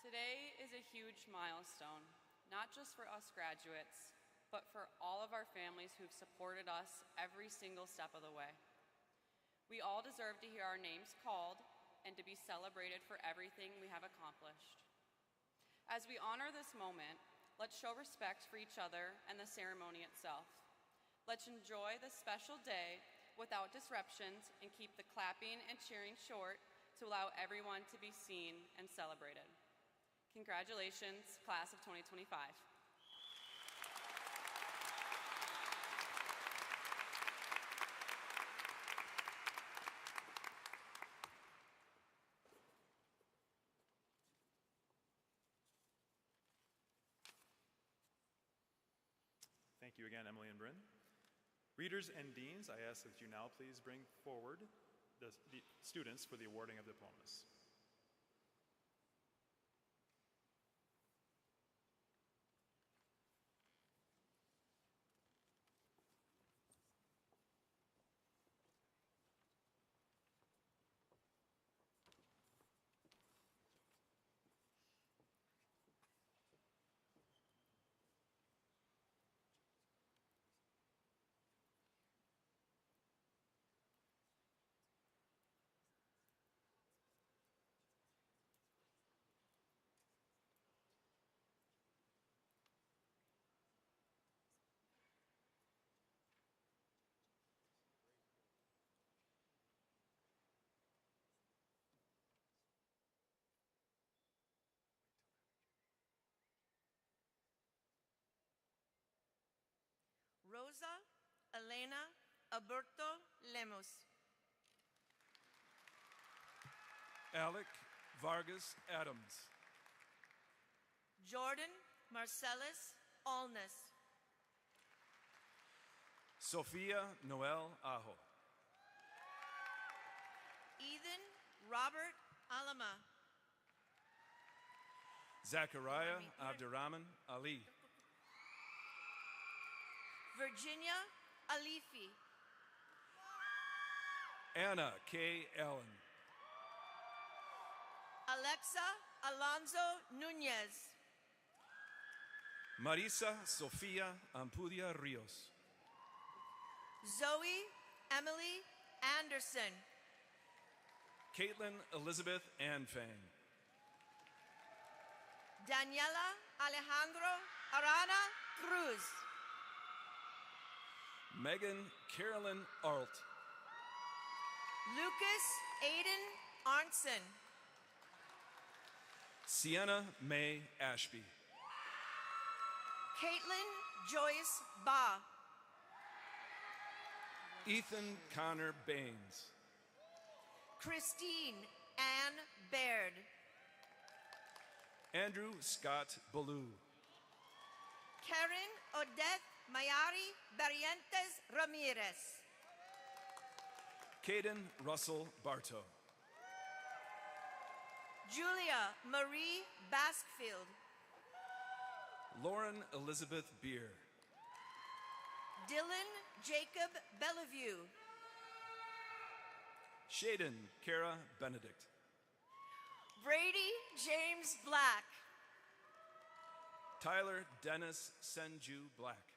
Today is a huge milestone, not just for us graduates, but for all of our families who've supported us every single step of the way. We all deserve to hear our names called and to be celebrated for everything we have accomplished. As we honor this moment, let's show respect for each other and the ceremony itself. Let's enjoy this special day without disruptions and keep the clapping and cheering short to allow everyone to be seen and celebrated. Congratulations, class of 2025. Thank you again, Emily and Bryn. Readers and deans, I ask that you now please bring forward the students for the awarding of diplomas. Rosa Elena Alberto Lemos. Alec Vargas Adams. Jordan Marcellus Alness. Sofia Noel Ajo. Ethan Robert Alama. Zachariah Abdurrahman Ali. Virginia Alifi. Anna K. Allen. Alexa Alonso Nunez. Marisa Sofia Ampudia Rios. Zoe Emily Anderson. Caitlin Elizabeth Anfang. Daniela Alejandro Arana Cruz. Megan Carolyn Alt. Lucas Aiden Arnson. Sienna May Ashby. Caitlin Joyce Ba. Ethan Connor Baines. Christine Ann Baird. Andrew Scott Ballou. Karen Odette Mayari Barrientos Ramirez. Caden Russell Bartow. Julia Marie Baskfield. Lauren Elizabeth Beer. Dylan Jacob Bellevue. Shaden Kara Benedict. Brady James Black. Tyler Dennis Senju Black.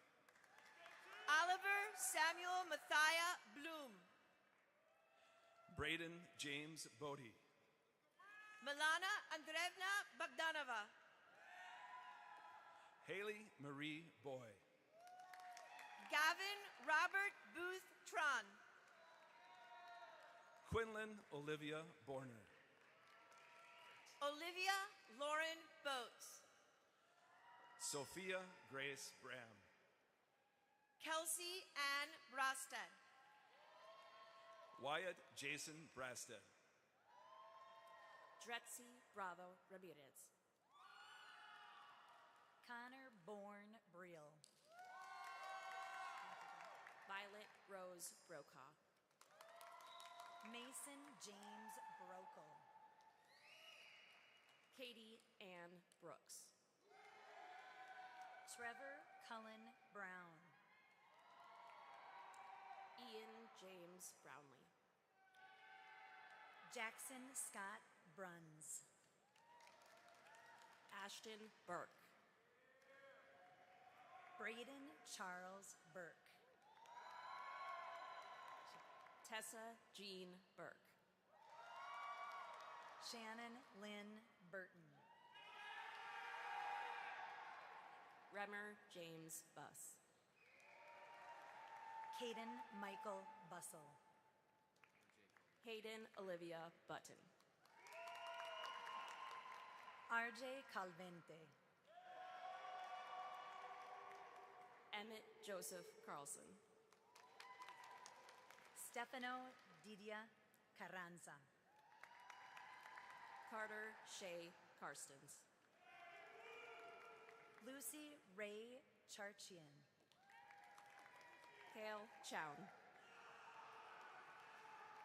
Oliver Samuel Mathia Bloom. Braden James Bodie. Milana Andreevna Bogdanova. Haley Marie Boy. Gavin Robert Booth Tron. Quinlan Olivia Borner. Olivia Lauren Boats. Sophia Grace Bram. Kelsey Ann Brostad. Wyatt Jason Brasted. Drexy Bravo Ramirez. Connor Bourne Briel. Violet Rose Brokaw. Mason James Brokel. Katie Ann Brooks. Trevor Cullen Brown. Ian James Brownlee. Jackson Scott Bruns. Ashton Burke. Braden Charles Burke. Tessa Jean Burke. Shannon Lynn Burton. Remer James Buss. Caden Michael Bussell. Hayden Olivia Button. RJ Calvente. Emmett Joseph Carlson. Stefano Didia Carranza. Carter Shea Karstens. Lucy Ray Charchian. Kale Chown.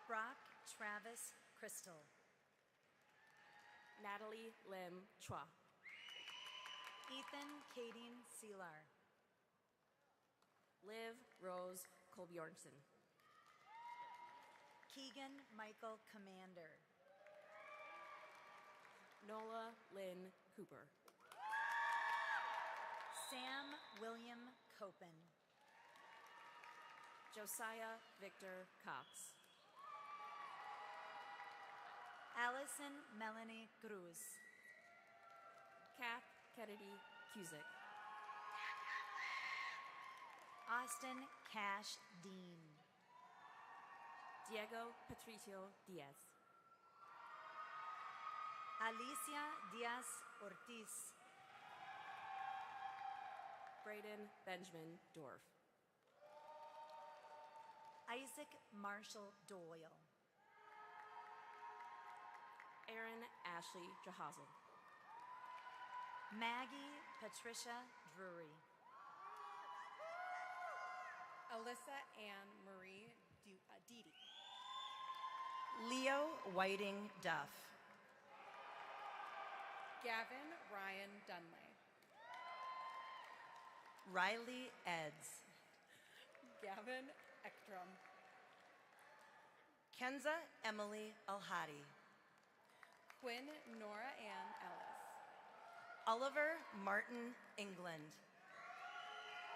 Brock Travis Crystal. Natalie Lim Chua. Ethan Kadeen Seelar. Liv Rose Kolbjornsen. Keegan Michael Commander. Nola Lynn Cooper. Sam William Copen. Josiah Victor Cox. Allison Melanie Cruz. Kath Kennedy Cusick. Austin Cash Dean. Diego Patricio Diaz. Alicia Diaz Ortiz. Braden Benjamin Dorf. Isaac Marshall Doyle. Aaron Ashley Jahazel. Maggie Patricia Drury. Alyssa Ann Marie Didi. Leo Whiting Duff. Gavin Ryan Dunley. Riley Eds. Gavin Ekstrom. Kenza Emily Alhadi. Quinn Nora Ann Ellis. Oliver Martin England.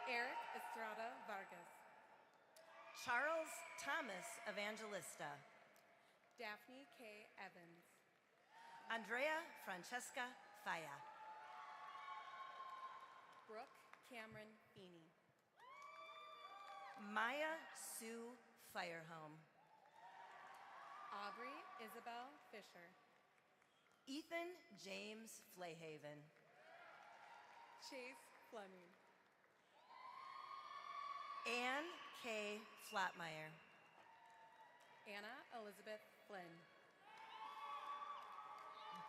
Eric Estrada Vargas. Charles Thomas Evangelista. Daphne K. Evans. Andrea Francesca Faya. Brooke Cameron Feeney. Maya Sue Firehome. Aubrey Isabel Fisher. Ethan James Flayhaven. Chase Fleming. Anne K. Flatmeyer. Anna Elizabeth Flynn.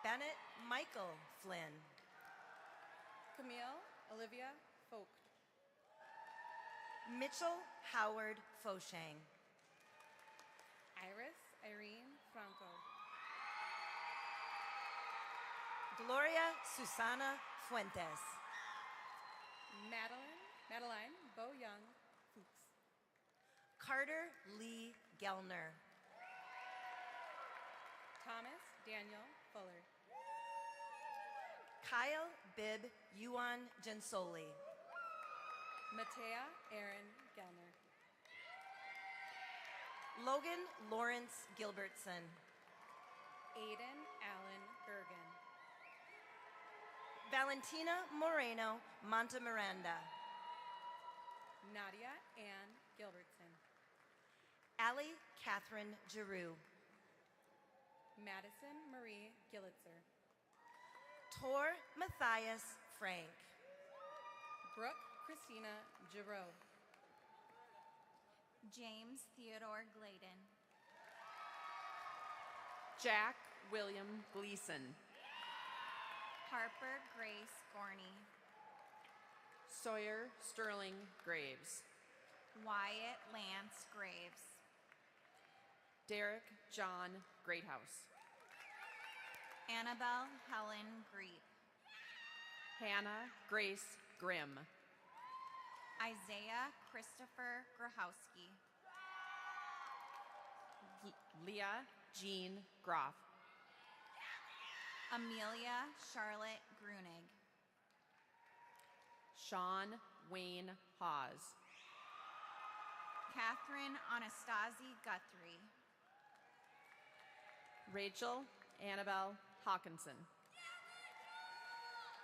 Bennett Michael Flynn. Camille Olivia Folk. Mitchell Howard Foshang. Iris Irene Franco. Gloria Susana Fuentes. Madeline Bo Young Fuchs. Carter Lee Gellner. Thomas Daniel Fuller. Kyle Bibb Yuan Jensoli. Matea Aaron Gellner. Logan Lawrence Gilbertson. Aiden Allen Gergen. Valentina Moreno Montemiranda. Nadia Ann Gilbertson. Allie Catherine Giroux. Madison Marie Gillitzer. Tor Matthias Frank. Brooke Christina Giroux. James Theodore Gladen. Jack William Gleason. Harper Grace Gorney. Sawyer Sterling Graves. Wyatt Lance Graves. Derek John Greathouse. Annabelle Helen Greep. Hannah Grace Grimm. Isaiah Christopher Grahowski. Leah Jean Groff. Amelia Charlotte Grunig. Sean Wayne Hawes. Catherine Anastasi Guthrie. Rachel Annabelle Hawkinson.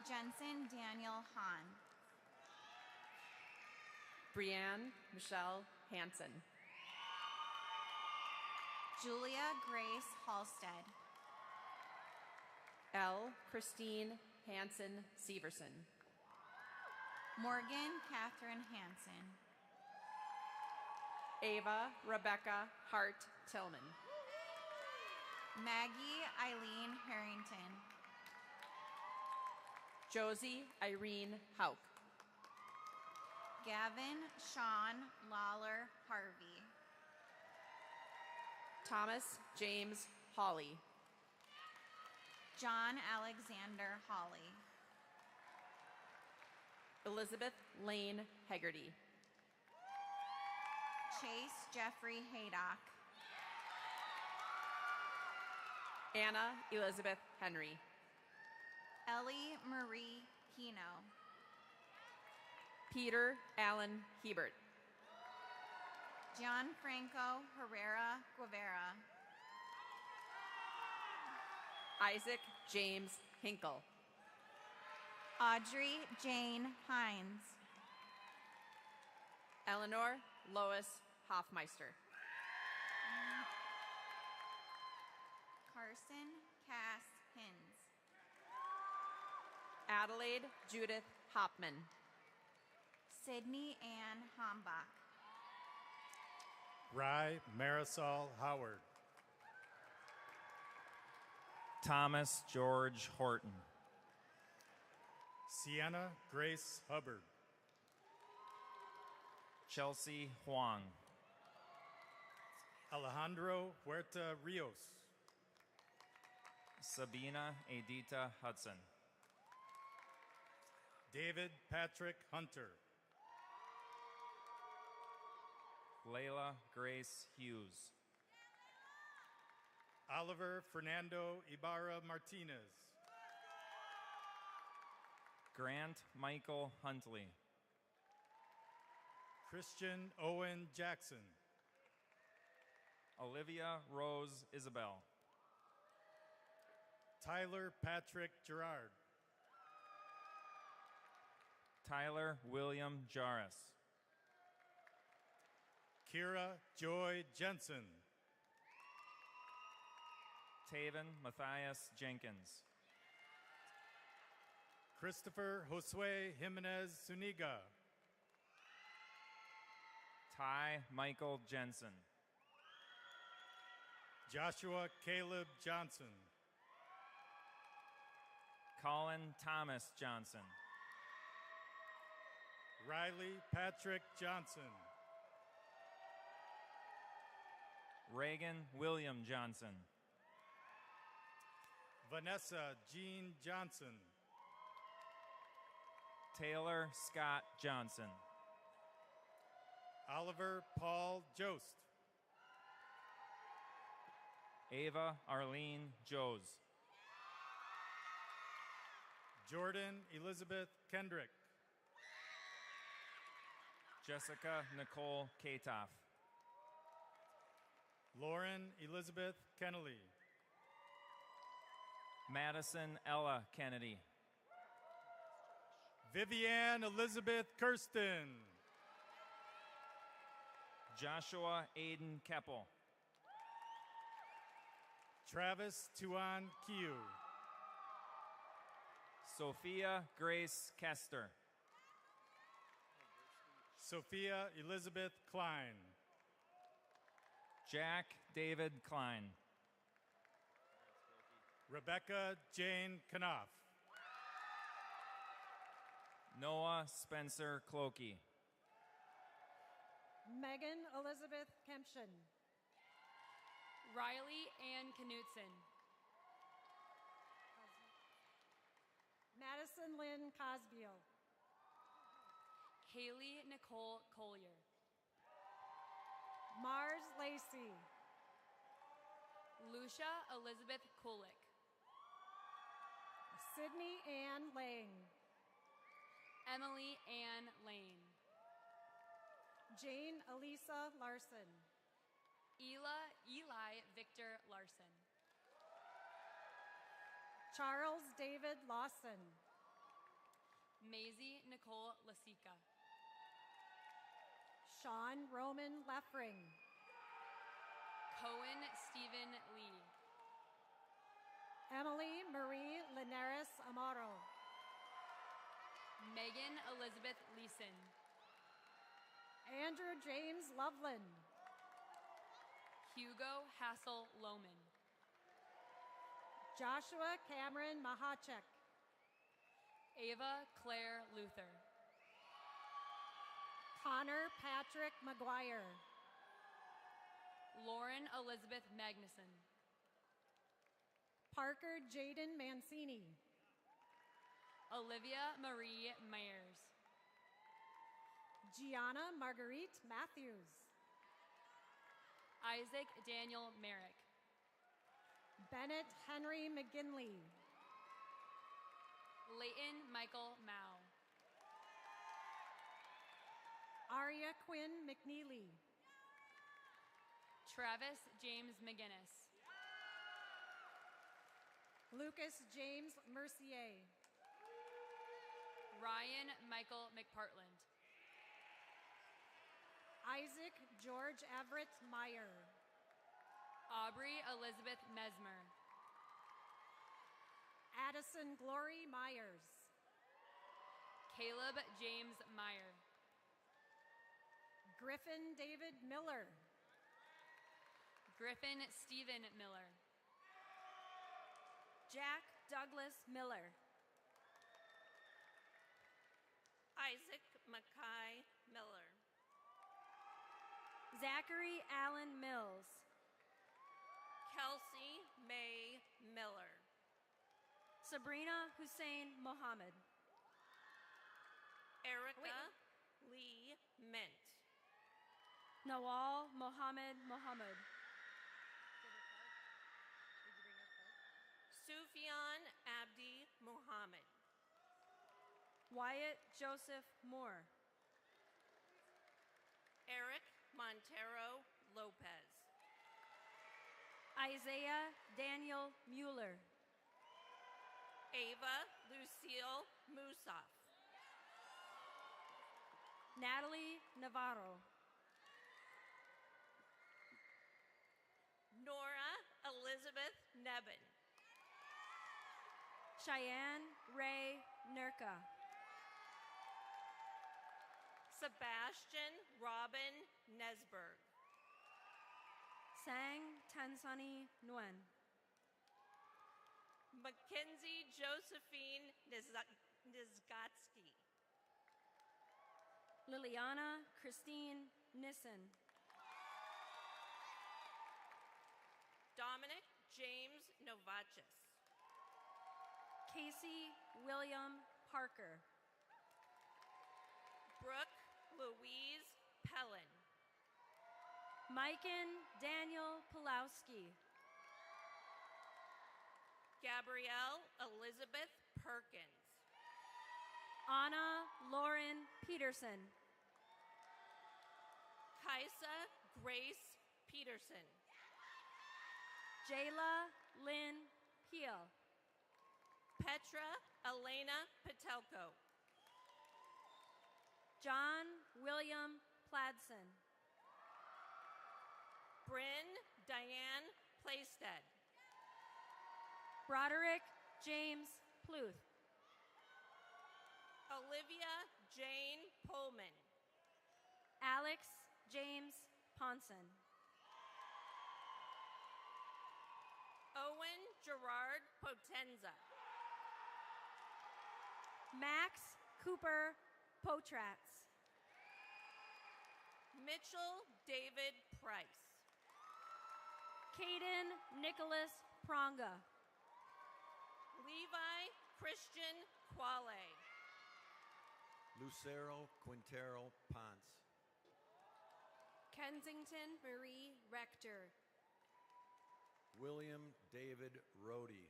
Jensen Daniel Hahn. Brianne Michelle Hansen. Julia Grace Halstead. L. Christine Hansen Severson. Morgan Catherine Hansen. Ava Rebecca Hart Tillman. Maggie Eileen Harrington. Josie Irene Hauk. Gavin Sean Lawler Harvey. Thomas James Hawley. John Alexander Hawley. Elizabeth Lane Hegarty. Chase Jeffrey Haydock. Anna Elizabeth Henry. Ellie Marie Hino. Peter Allen Hebert. Gianfranco Herrera Guevara. Isaac James Hinkle. Audrey Jane Hines. Eleanor Lois Hoffmeister. Carson Cass Hins. Adelaide Judith Hopman. Sydney Ann Hombach. Rye Marisol Howard. Thomas George Horton. Sienna Grace Hubbard. Chelsea Huang. Alejandro Huerta Rios. Sabina Edita Hudson. David Patrick Hunter. Layla Grace Hughes. Oliver Fernando Ibarra Martinez. Grant Michael Huntley. Christian Owen Jackson. Olivia Rose Isabel. Tyler Patrick Gerard. Tyler William Jarris. Kira Joy Jensen. Taven Matthias Jenkins. Christopher Josue Jimenez Zuniga. Ty Michael Jensen. Joshua Caleb Johnson. Colin Thomas Johnson. Riley Patrick Johnson. Reagan William Johnson. Vanessa Jean Johnson. Taylor Scott Johnson. Oliver Paul Jost. Ava Arlene Joes. Jordan Elizabeth Kendrick. Jessica Nicole Katoff. Lauren Elizabeth Kennelly. Madison Ella Kennedy. Vivian Elizabeth Kirsten. Joshua Aiden Keppel. Travis Tuan Kiu. Sophia Grace Kester. Sophia Elizabeth Klein. Jack David Klein. Rebecca Jane Knopf. Noah Spencer Clokey. Megan Elizabeth Kempshin. Riley Ann Knutson. Madison Lynn Cosbiel. Haley Nicole Collier. Mars Lacey. Lucia Elizabeth Kulik. Sydney Ann Lang. Emily Ann Lane. Jane Elisa Larson. Eli Victor Larson. Charles David Lawson. Maisie Nicole Lasica. Sean Roman Leffring. Cohen Stephen Lee. Emily Marie Linares Amaro. Megan Elizabeth Leeson. Andrew James Loveland. Hugo Hassel Lohman. Joshua Cameron Mahachek. Ava Claire Luther. Connor Patrick McGuire. Lauren Elizabeth Magnuson. Parker Jaden Mancini. Olivia Marie Myers. Gianna Marguerite Matthews. Isaac Daniel Merrick. Bennett Henry McGinley. Leighton Michael Mao. Aria Quinn McNeely. Travis James McGinnis. Lucas James Mercier. Ryan Michael McPartland. Isaac George Everett Meyer. Aubrey Elizabeth Mesmer. Addison Glory Myers. Caleb James Meyer. Griffin David Miller. Griffin Stephen Miller. Jack Douglas Miller. Isaac Mackay Miller. Zachary Allen Mills. Kelsey May Miller. Sabrina Hussein Mohammed. Erica Lee Mint. Nawal Mohammed Mohammed. Wyatt Joseph Moore. Eric Montero Lopez. Isaiah Daniel Mueller. Ava Lucille Musoff. Natalie Navarro. Nora Elizabeth Nevin. Cheyenne Ray Nurka. Sebastian Robin Nesberg. Sang Tansani Nguyen. Mackenzie Josephine Nizgatsky. Liliana Christine Nissen. Dominic James Novachis. Casey William Parker. Brooke Louise Pellin. Mikan Daniel Pulowski. Gabrielle Elizabeth Perkins. Anna Lauren Peterson. Kaisa Grace Peterson. Jayla Lynn Peel. Petra Elena Patelko. John William Pladson. Bryn Diane Plaisted. Broderick James Pluth. Olivia Jane Pullman. Alex James Ponson. Owen Gerard Potenza. Max Cooper Potratz. Mitchell David Price. Caden Nicholas Pronga. Levi Christian Quale. Lucero Quintero Ponce. Kensington Marie Rector. William David Rohde.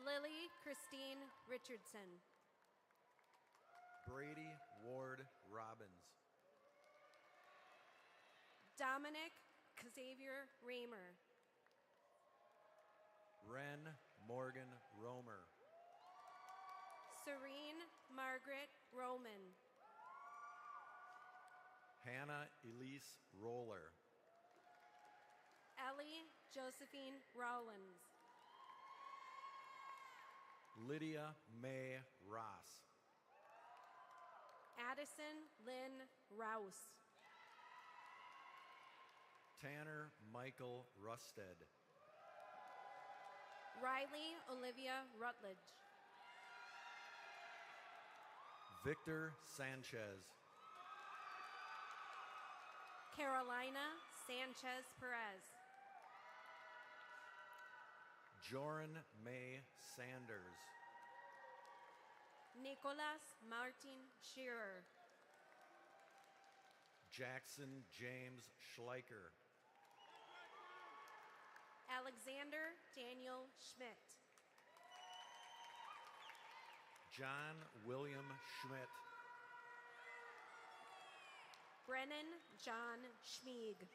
Lily Christine Richardson. Brady Ward Robbins. Dominic Xavier Raymer. Ren Morgan Romer. Serene Margaret Roman. Hannah Elise Roller. Ellie Josephine Rollins. Lydia Mae Ross. Addison Lynn Rouse. Tanner Michael Rusted. Riley Olivia Rutledge. Victor Sanchez. Carolina Sanchez Perez. Joran May Sanders. Nicolas Martin Shearer. Jackson James Schleicher. Alexander Daniel Schmidt. John William Schmidt. Brennan John Schmieg.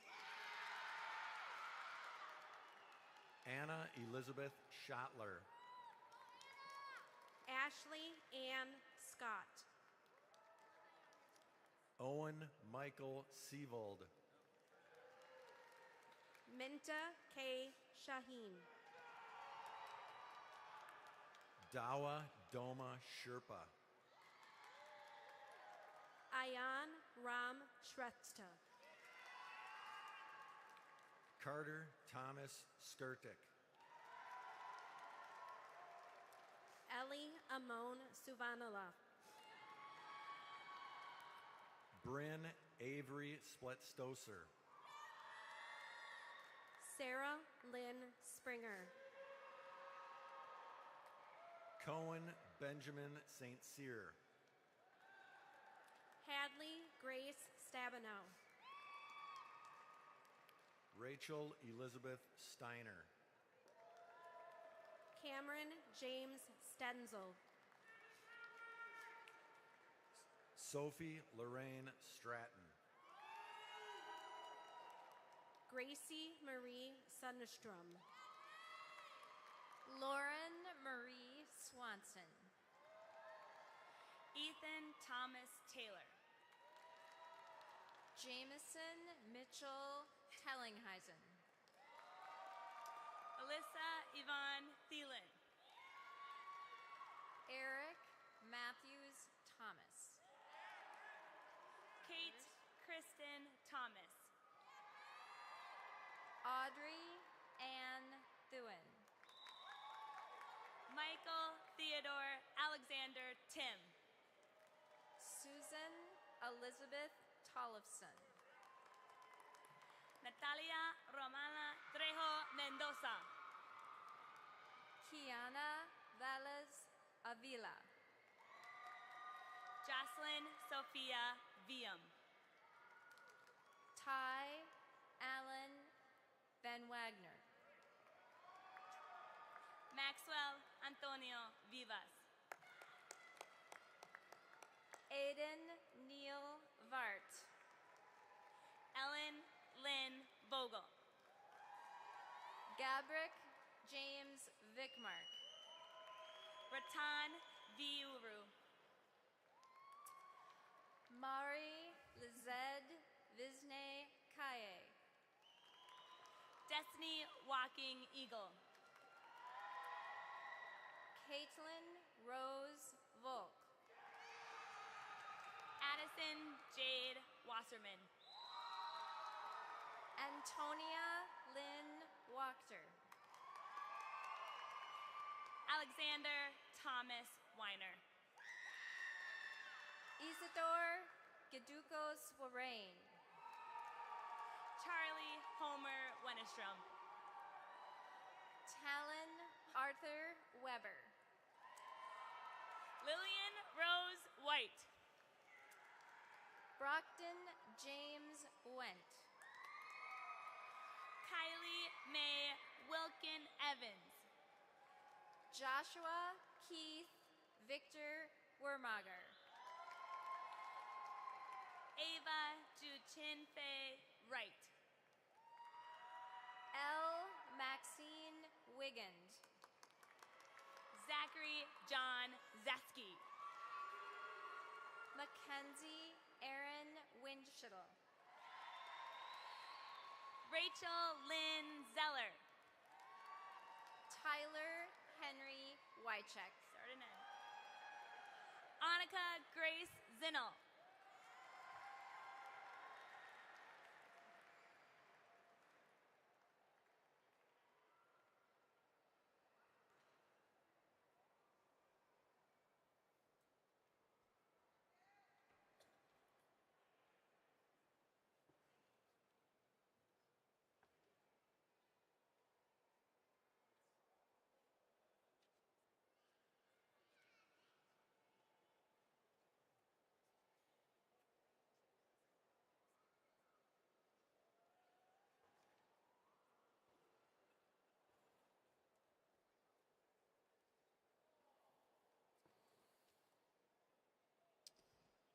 Anna Elizabeth Schottler. Ashley Ann Scott. Owen Michael Seavold. Minta K. Shaheen. Dawa Doma Sherpa. Ayan Ram Shrestha. Carter Thomas Skirtik. Ellie Amon Suvanala. Bryn Avery Spletstoser. Sarah Lynn Springer. Cohen Benjamin St. Cyr. Hadley Grace Stabenow. Rachel Elizabeth Steiner. Cameron James Stenzel. Sophie Lorraine Stratton. Gracie Marie Sundstrom. Lauren Marie Swanson. Ethan Thomas Taylor. Jameson Mitchell Tellingheisen. Alyssa Yvonne Thielen. Eric Matthews Thomas. Kate Kristen Thomas. Audrey Ann Thuen. Michael Theodore Alexander Tim. Susan Elizabeth Tollefson. Natalia Romana Trejo Mendoza. Kiana Velez Avila. Jocelyn Sophia Viam. Ty Allen Van Wagner. Maxwell Antonio Vivas. Aiden Neil Vart. Ellen Lynn Vogel. Gabrick James Vickmark. Ratan Viuru. Mari Lized Visne Kaye. Destiny Walking Eagle. Caitlin Rose Volk. Addison Jade Wasserman. Antonia Lynn Wachter. Alexander Thomas Weiner. Isidore Gedukos Warrain. Charlie Homer Wenestrom. Talon Arthur Weber. Lillian Rose White. Brockton James Went. Kylie Mae Wilkin Evans. Joshua Keith Victor Wermager. Ava Juchinfe Wright. L. Maxine Wigand. Zachary John Zaski. Mackenzie Aaron Windschittle. Rachel Lynn Zeller. Tyler Henry Wycheck. Start and end. Annika Grace Zinnel.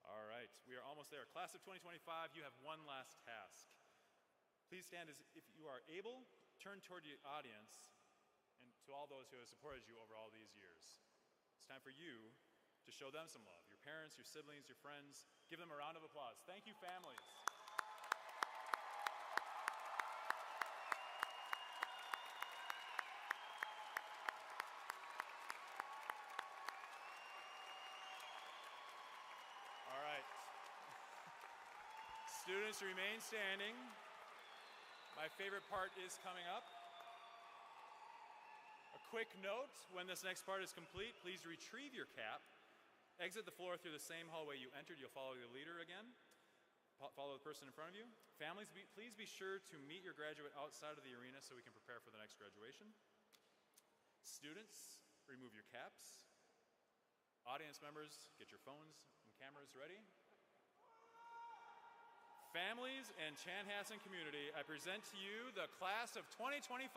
All right, we are almost there. Class of 2025, you have one last task. Please stand as if you are able, turn toward the audience and to all those who have supported you over all these years. It's time for you to show them some love. Your parents, your siblings, your friends, give them a round of applause. Thank you, families. All right. Students, remain standing. My favorite part is coming up. A quick note, when this next part is complete, please retrieve your cap. Exit the floor through the same hallway you entered. You'll follow your leader again. Follow the person in front of you. Families, please be sure to meet your graduate outside of the arena so we can prepare for the next graduation. Students, remove your caps. Audience members, get your phones and cameras ready. Families and Chanhassen community, I present to you the class of 2025.